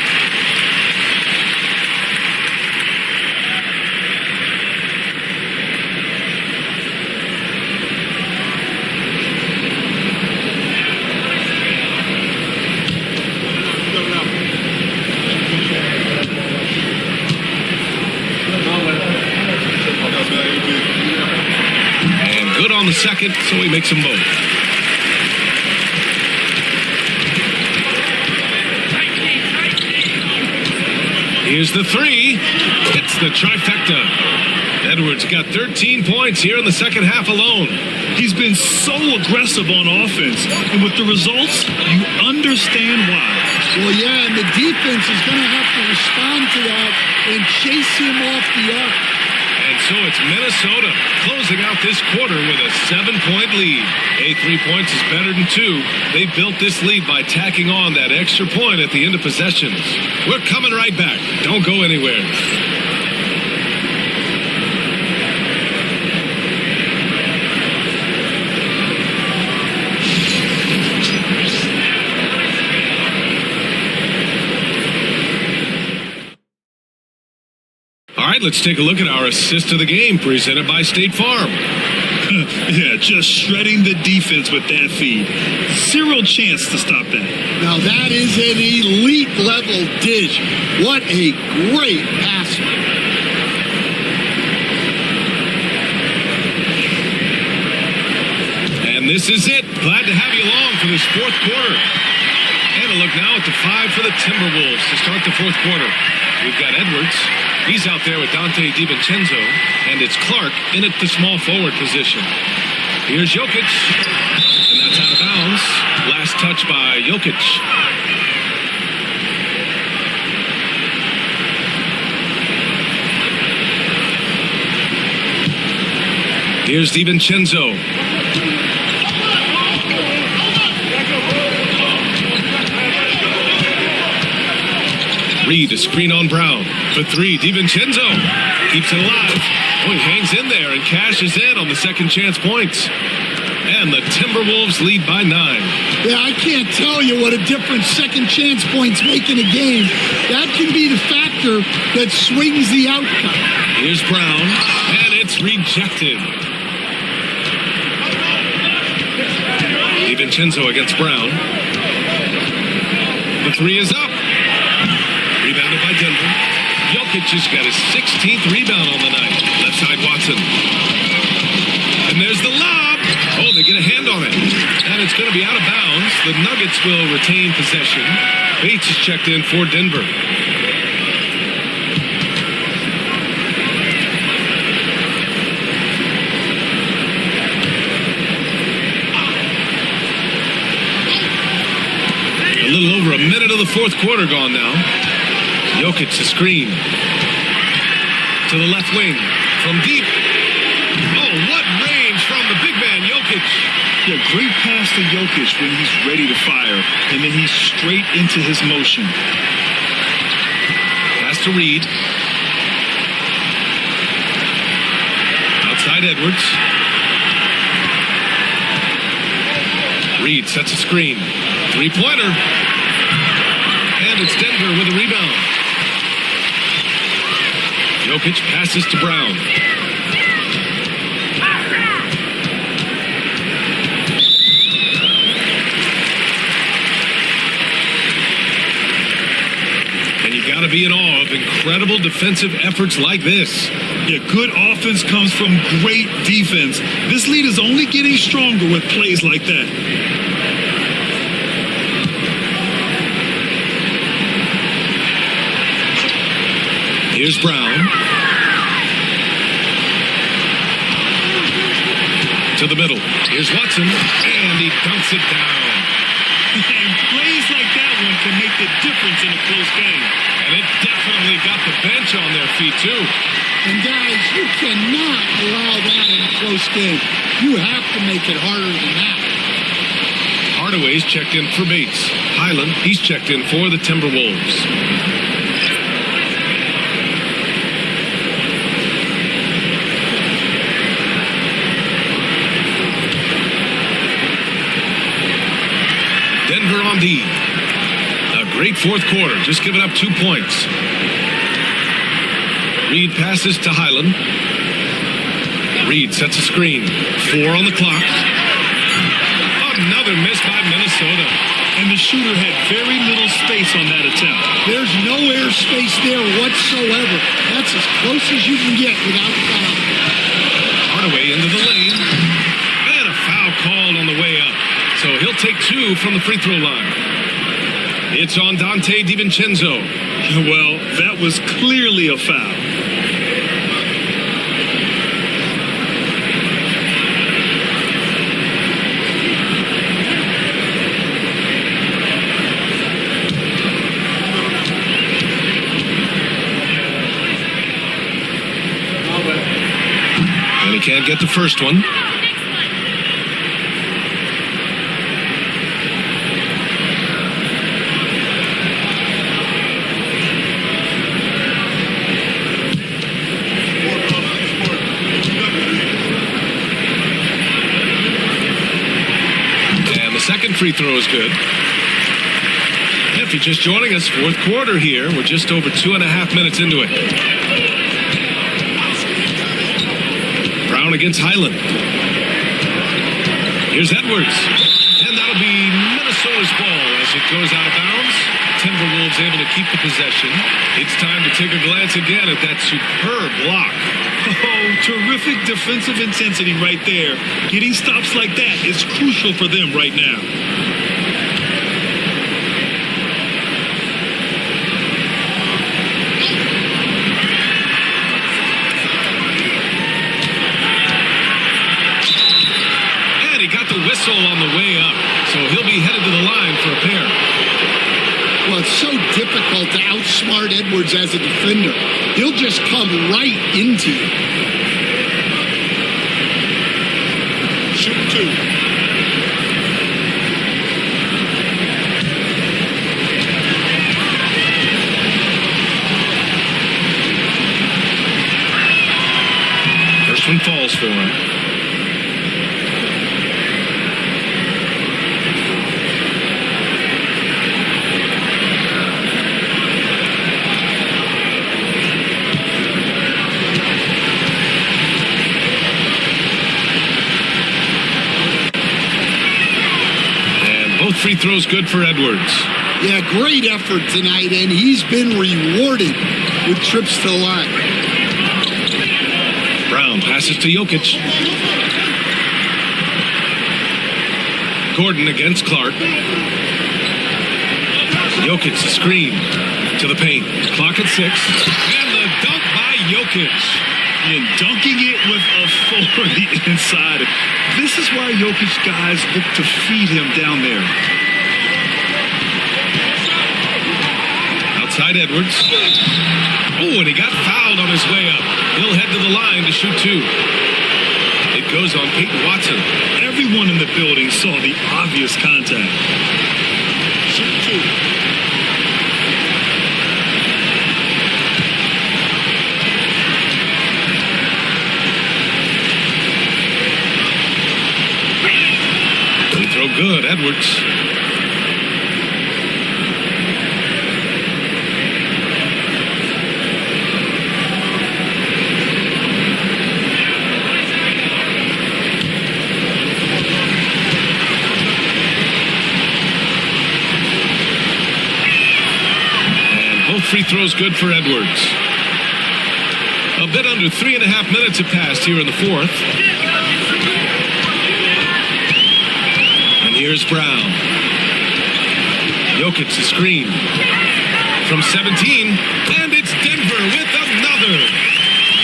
A: And good on the second, so he makes them both. Here's the 3. Hits the trifecta. Edwards got 13 points here in the second half alone.
B: He's been so aggressive on offense, and with the results, you understand why.
D: Well, yeah, and the defense is going to have to respond to that and chase him off the arc.
A: And so it's Minnesota closing out this quarter with a 7-point lead. 3 points is better than 2. They built this lead by tacking on that extra point at the end of possessions. We're coming right back. Don't go anywhere. All right, let's take a look at our assist of the game presented by State Farm.
B: Yeah, just shredding the defense with that feed. Zero chance to stop that.
D: Now that is an elite level dish. What a great passer.
A: And this is it. Glad to have you along for this fourth quarter. And a look now at the 5 for the Timberwolves to start the fourth quarter. We've got Edwards. He's out there with Dante DiVincenzo, and it's Clark in at the small forward position. Here's Jokic, and that's out of bounds. Last touch by Jokic. Here's DiVincenzo. Reed, a screen on Brown. For 3, DiVincenzo keeps it alive. Oh, he hangs in there and cashes in on the second chance points. And the Timberwolves lead by 9.
D: Yeah, I can't tell you what a difference second chance points make in a game. That can be the factor that swings the outcome.
A: Here's Brown, and it's rejected. DiVincenzo against Brown. The 3 is up. Rebounded by Denver. Jokic has got his 16th rebound on the night. Left side Watson. And there's the lob. Oh, they get a hand on it. And it's going to be out of bounds. The Nuggets will retain possession. Bates is checked in for Denver. fourth quarter gone now. Jokic to screen. To the left wing. From deep. Oh, what range from the big man, Jokic.
B: Yeah, great pass to Jokic when he's ready to fire. And then he's straight into his motion.
A: Pass to Reed. Outside Edwards. Reed sets a screen. Three-pointer. And it's Denver with a rebound. Jokic passes to Brown. And you got to be in awe of incredible defensive efforts like this.
B: Yeah, good offense comes from great defense. This lead is only getting stronger with plays like that.
A: Here's Brown. To the middle. Here's Watson. And he dunks it down.
B: And plays like that one can make the difference in a close game.
A: And it definitely got the bench on their feet, too.
D: And guys, you cannot allow that in a close game. You have to make it harder than that.
A: Hardaway's checked in for Bates. Highland, he's checked in for the Timberwolves. Denver on D. A great fourth quarter, just giving up 2 points. Reed passes to Highland. Reed sets a screen. 4 on the clock. Another miss by Minnesota.
B: And the shooter had very little space on that attempt.
D: There's no air space there whatsoever. That's as close as you can get without foul.
A: Hardaway into the lane. And a foul called on the way up. So he'll take 2 from the free throw line. It's on Dante DiVincenzo.
B: Well, that was clearly a foul.
A: And he can't get the first one. Second free throw is good. If you're just joining us, fourth quarter here. We're just over 2.5 minutes into it. Brown against Highland. Here's Edwards. And that'll be Minnesota's ball as it goes out of bounds. Timberwolves able to keep the possession. It's time to take a glance again at that superb block.
B: Oh, terrific defensive intensity right there. Getting stops like that is crucial for them right now.
A: And he got the whistle on the way up. So he'll be headed to the line for a pair.
D: Well, it's so difficult to outsmart Edwards as a defender. He'll just come right into you.
E: Shoot 2.
A: First one falls for him. Free throws good for Edwards.
D: Yeah, great effort tonight, and he's been rewarded with trips to the line.
A: Brown passes to Jokic. Gordon against Clark. Jokic the screen to the paint. Clock at 6. And the dunk by Jokic.
B: And dunking it with authority inside. This is why Jokic guys look to feed him down there.
A: Outside Edwards. Oh, and he got fouled on his way up. He'll head to the line to shoot two. It goes on Peyton Watson.
B: Everyone in the building saw the obvious contact.
E: Shoot two.
A: Free throw good, Edwards. Free throws good for Edwards. A bit under 3.5 minutes have passed here in the fourth. And here's Brown. Jokic the screen. From 17, and it's Denver with another.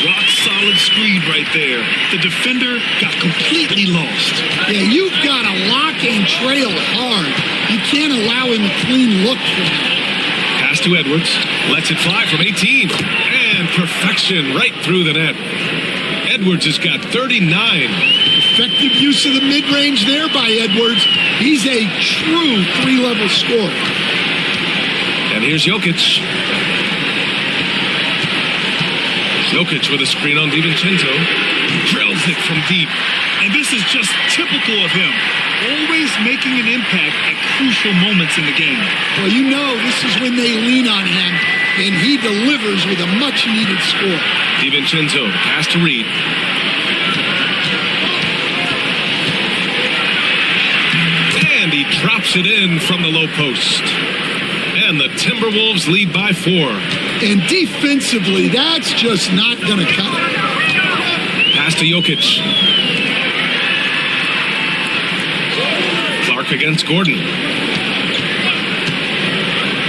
B: Rock solid screen right there. The defender got completely lost.
D: Yeah, you've got to lock and trail hard. You can't allow him a clean look from that.
A: Pass to Edwards. Lets it fly from 18. And perfection right through the net. Edwards has got 39.
D: Effective use of the mid-range there by Edwards. He's a true three-level scorer.
A: And here's Jokic. Jokic with a screen on DiVincenzo. Drills it from deep.
B: And this is just typical of him. Always making an impact at crucial moments in the game.
D: Well, you know this is when they lean on him, and he delivers with a much-needed score.
A: DiVincenzo, pass to Reed. And he drops it in from the low post. And the Timberwolves lead by 4.
D: And defensively, that's just not going to cut it.
A: Pass to Jokic. Clark against Gordon.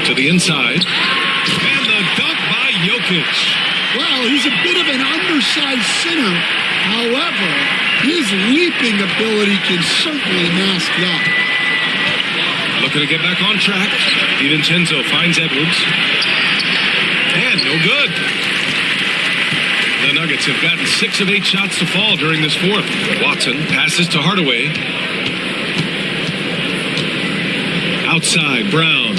A: To the inside. And the dunk by Jokic.
D: Well, he's a bit of an undersized center. However, his leaping ability can certainly mask that.
A: Looking to get back on track. DiVincenzo finds Edwards. And no good. The Nuggets have gotten 6 of 8 shots to fall during this fourth. Watson passes to Hardaway. Outside, Brown.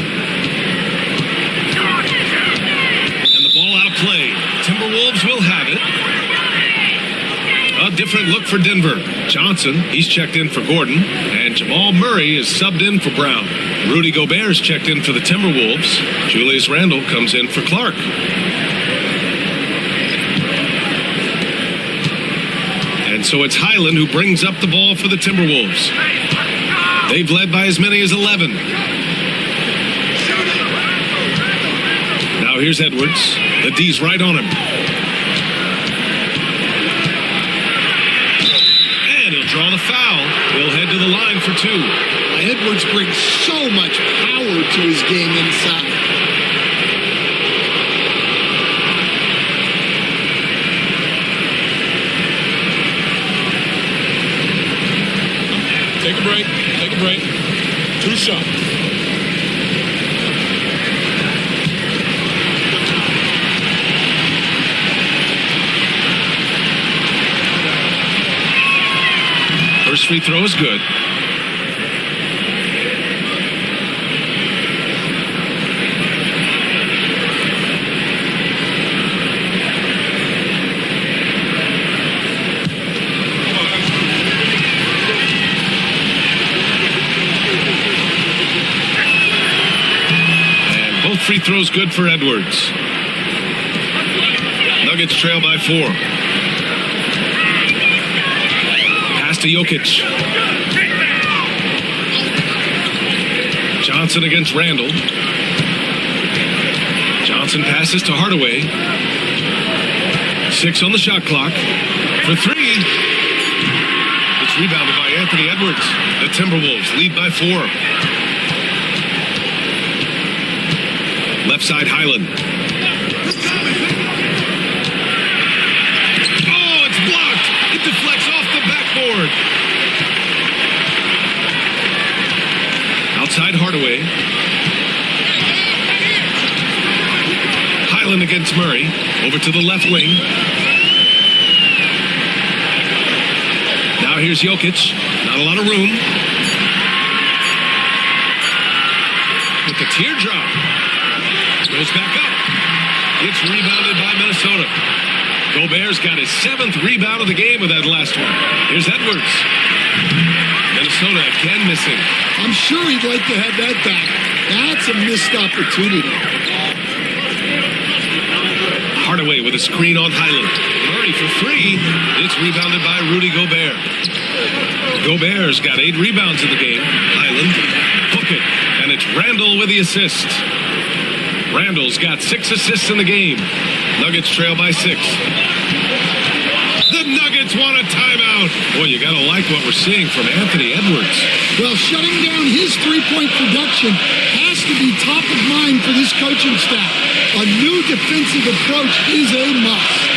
A: And the ball out of play. Timberwolves will have it. A different look for Denver. Johnson, he's checked in for Gordon. And Jamal Murray is subbed in for Brown. Rudy Gobert's checked in for the Timberwolves. Julius Randle comes in for Clark. And so it's Highland who brings up the ball for the Timberwolves. They've led by as many as 11. Now here's Edwards. The D's right on him. And he'll draw the foul. He'll head to the line for 2.
D: Edwards brings so much power to his game inside.
E: Take a break. Take a break. 2 shots.
A: First free throw is good. Free throws good for Edwards. Nuggets trail by 4. Pass to Jokic. Johnson against Randle. Johnson passes to Hardaway. 6 on the shot clock. For 3. It's rebounded by Anthony Edwards. The Timberwolves lead by 4. Left side, Highland. Oh, it's blocked. It deflects off the backboard. Outside, Hardaway. Highland against Murray. Over to the left wing. Now here's Jokic. Not a lot of room. With the teardrop. Goes back up. It's rebounded by Minnesota. Gobert's got his 7th rebound of the game with that last one. Here's Edwards. Minnesota again missing.
D: I'm sure he'd like to have that back. That's a missed opportunity.
A: Hardaway with a screen on Highland. Murray for 3. It's rebounded by Rudy Gobert. Gobert's got 8 rebounds in the game. Highland, hook it. And it's Randall with the assist. Randall's got 6 assists in the game. Nuggets trail by 6. The Nuggets want a timeout. Boy, you got to like what we're seeing from Anthony Edwards.
D: Well, shutting down his three-point production has to be top of mind for this coaching staff. A new defensive approach is a must.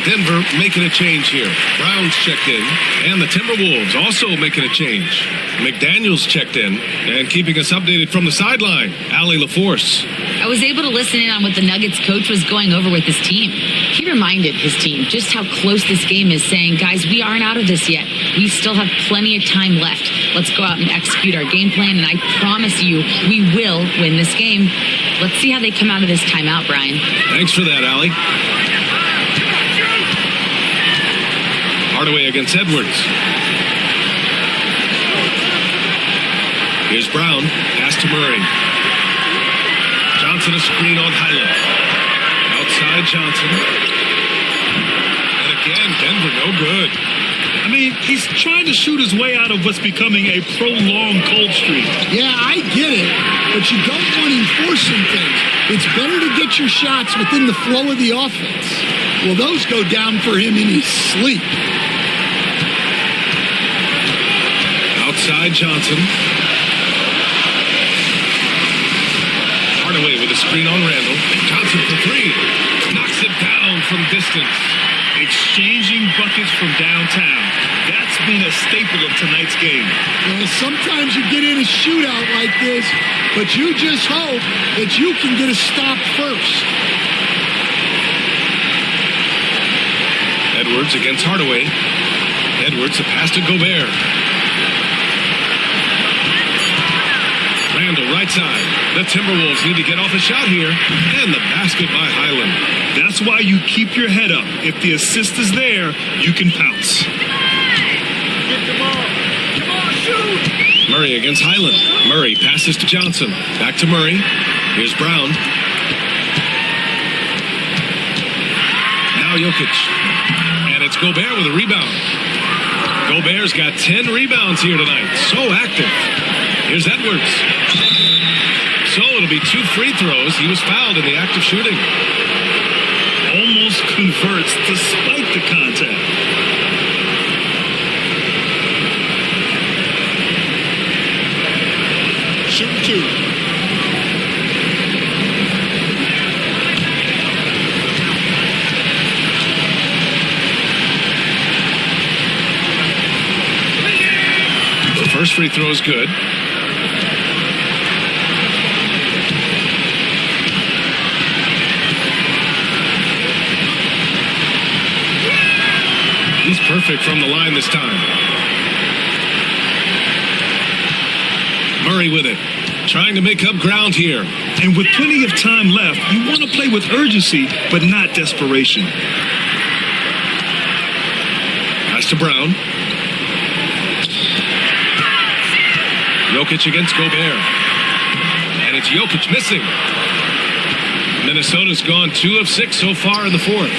A: Denver making a change here. Brown's checked in, and the Timberwolves also making a change. McDaniels checked in, and keeping us updated from the sideline, Allie LaForce.
C: I was able to listen in on what the Nuggets coach was going over with his team. He reminded his team just how close this game is, saying, guys, we aren't out of this yet. We still have plenty of time left. Let's go out and execute our game plan, and I promise you, we will win this game. Let's see how they come out of this timeout, Brian.
A: Thanks for that, Allie. Hardaway against Edwards. Here's Brown. Pass to Murray. Johnson a screen on Highland. Outside Johnson. And again, Denver no good.
B: I mean, he's trying to shoot his way out of what's becoming a prolonged cold streak.
D: Yeah, I get it, but you don't want him forcing things. It's better to get your shots within the flow of the offense. Well, those go down for him in his sleep.
A: Outside Johnson. Hardaway with a screen on Randall. Johnson for 3. Knocks it down from distance.
B: Exchanging buckets from downtown. That's been a staple of tonight's game.
D: Well, sometimes you get in a shootout like this, but you just hope that you can get a stop first.
A: Edwards against Hardaway. Edwards a pass to Gobert. Randall right side. The Timberwolves need to get off a shot here. And the basket by Highland.
B: That's why you keep your head up. If the assist is there, you can pounce.
A: Murray against Highland. Murray passes to Johnson. Back to Murray. Here's Brown. Now Jokic. And it's Gobert with a rebound. Gobert's got 10 rebounds here tonight. So active. Here's Edwards. So it'll be 2 free throws. He was fouled in the act of shooting.
B: Almost converts despite the contact.
E: Shooting 2.
A: The first free throw is good. Perfect from the line this time. Murray with it. Trying to make up ground here.
B: And with plenty of time left, you want to play with urgency, but not desperation.
A: Pass to Brown. Jokic against Gobert. And it's Jokic missing. Minnesota's gone 2 of 6 so far in the fourth.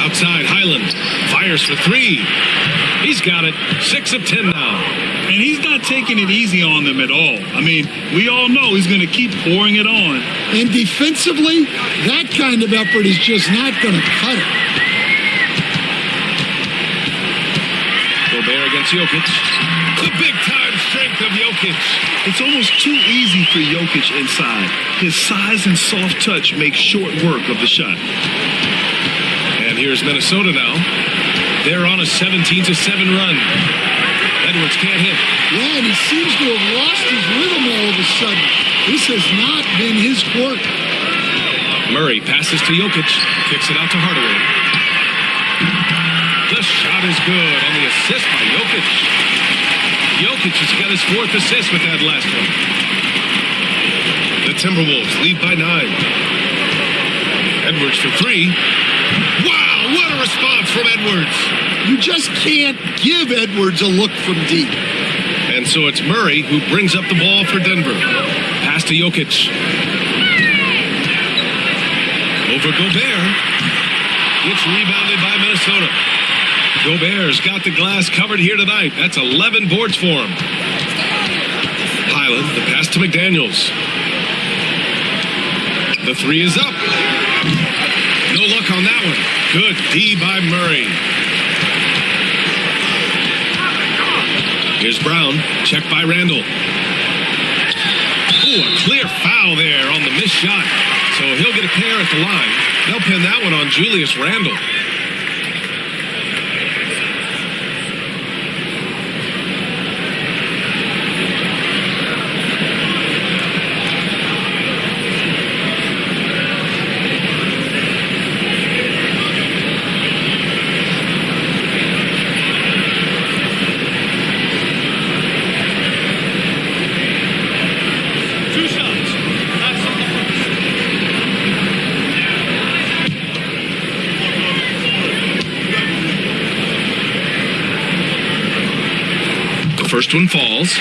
A: Outside, Highland fires for 3. He's got it. 6 of 10 now.
B: And he's not taking it easy on them at all. I mean, we all know he's going to keep pouring it on.
D: And defensively, that kind of effort is just not going to cut it.
A: Gobert against Jokic. The big-time strength of Jokic.
B: It's almost too easy for Jokic inside. His size and soft touch make short work of the shot.
A: And here's Minnesota now. They're on a 17-7 run. Edwards can't hit.
D: Yeah, and he seems to have lost his rhythm all of a sudden. This has not been his quirk.
A: Murray passes to Jokic. Kicks it out to Hardaway. The shot is good on the assist by Jokic. Jokic has got his 4th assist with that last one. The Timberwolves lead by 9. Edwards for 3. Wow, what a response from Edwards.
D: You just can't give Edwards a look from deep.
A: And so it's Murray who brings up the ball for Denver. Pass to Jokic. Over Gobert. It's rebounded by Minnesota. Gobert's got the glass covered here tonight. That's 11 boards for him. Highland, the pass to McDaniels. The 3 is up. No luck on that one. Good D by Murray. Here's Brown. Checked by Randall. Ooh, a clear foul there on the missed shot. So he'll get a pair at the line. They'll pin that one on Julius Randle. First one falls.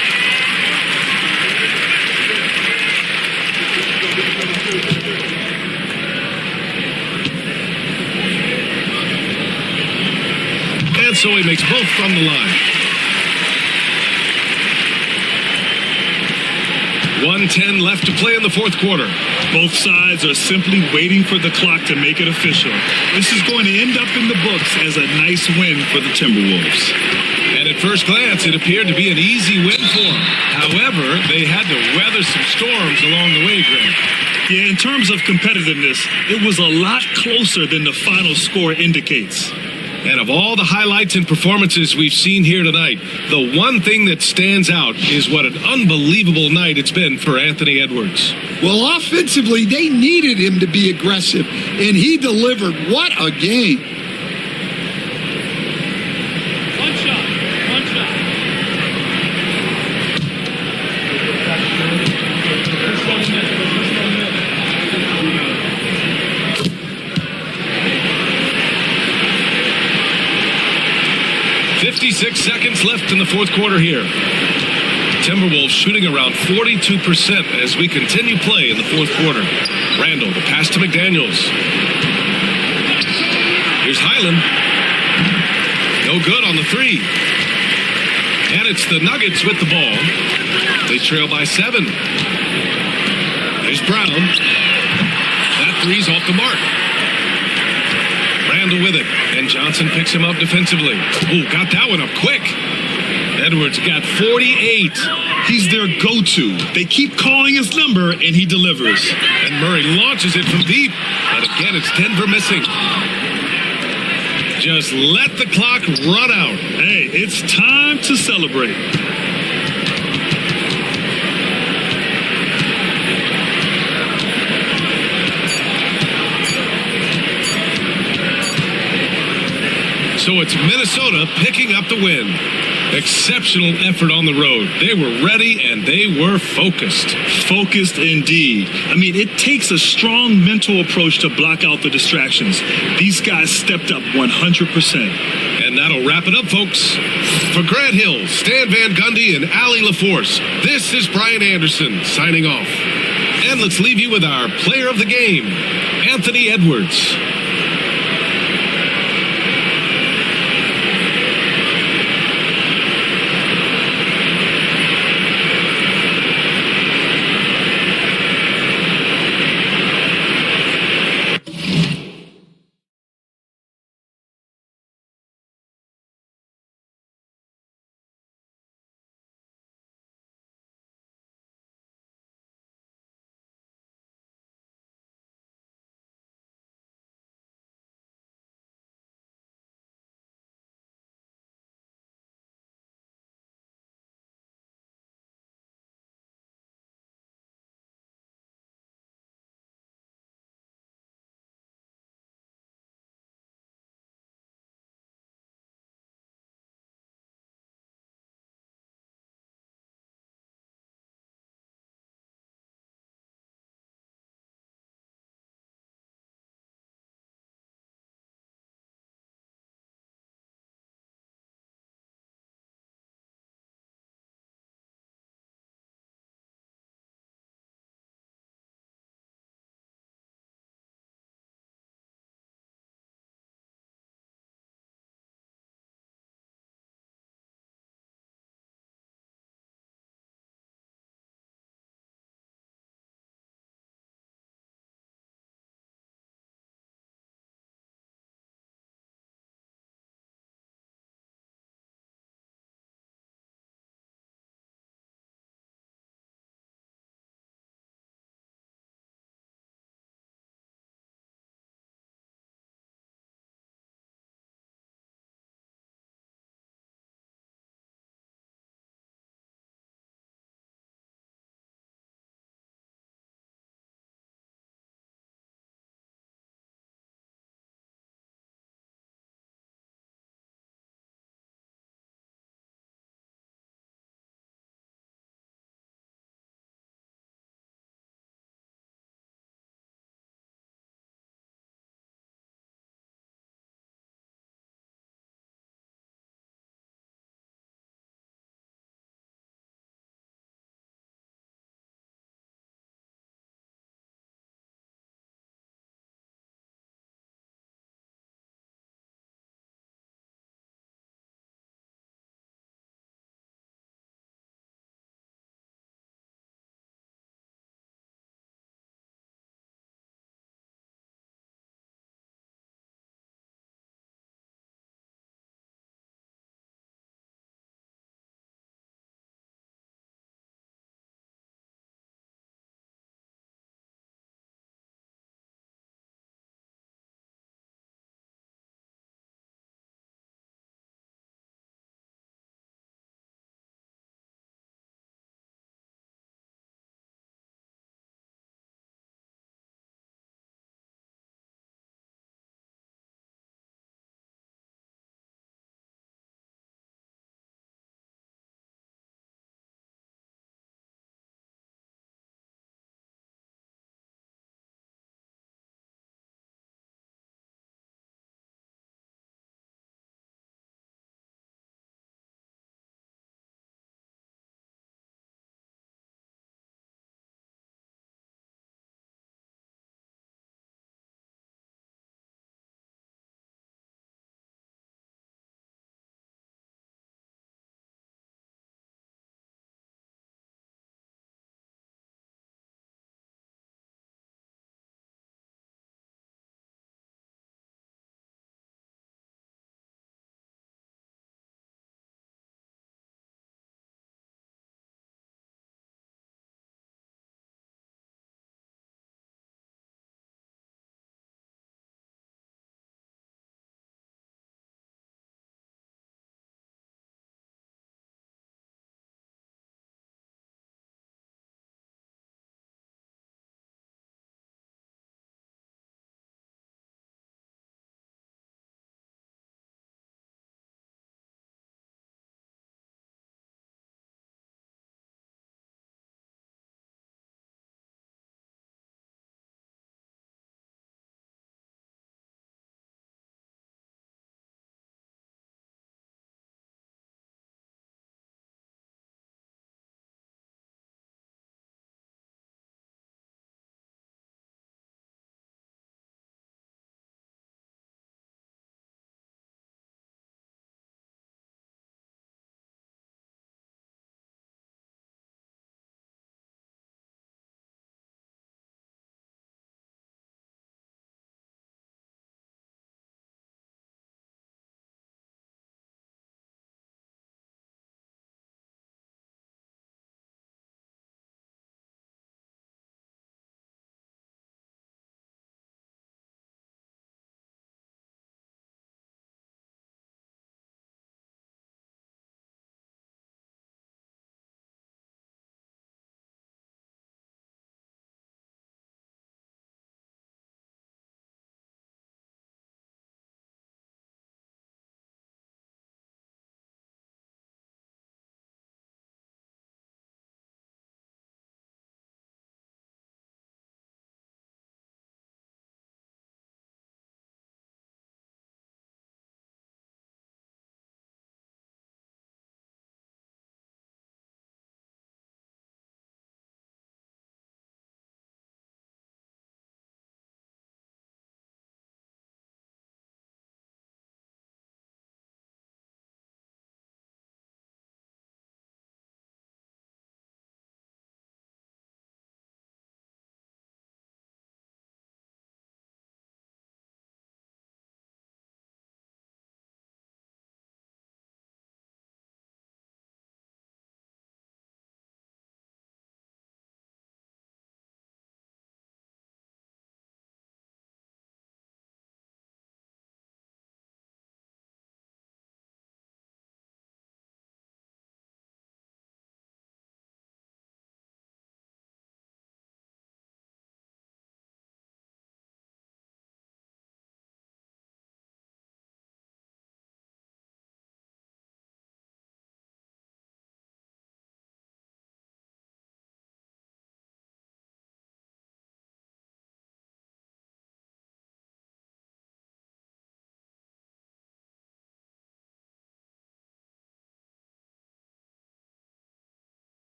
A: And so he makes both from the line. 1:10 left to play in the fourth quarter.
B: Both sides are simply waiting for the clock to make it official. This is going to end up in the books as a nice win for the Timberwolves.
A: And at first glance, it appeared to be an easy win for them. However, they had to weather some storms along the way, Greg.
B: Yeah, in terms of competitiveness, it was a lot closer than the final score indicates.
A: And of all the highlights and performances we've seen here tonight, the one thing that stands out is what an unbelievable night it's been for Anthony Edwards.
D: Well, offensively, they needed him to be aggressive, and he delivered. What a game.
E: One shot.
A: 56 seconds left in the fourth quarter here. Timberwolves shooting around 42% as we continue play in the fourth quarter. Randall, the pass to McDaniels. Here's Highland. No good on the 3. And it's the Nuggets with the ball. They trail by 7. Here's Brown. That 3's off the mark. Randall with it, and Johnson picks him up defensively. Ooh, got that one up quick. Edwards got 48.
B: He's their go-to. They keep calling his number, and he delivers.
A: And Murray launches it from deep. But again, it's Denver missing. Just let the clock run out.
B: Hey, it's time to celebrate.
A: So it's Minnesota picking up the win. Exceptional effort on the road. They were ready and they were focused.
B: Focused indeed. I mean, it takes a strong mental approach to block out the distractions. These guys stepped up 100%.
A: And that'll wrap it up, folks. For Grant Hill, Stan Van Gundy, and Allie LaForce, this is Brian Anderson signing off. And let's leave you with our player of the game, Anthony Edwards.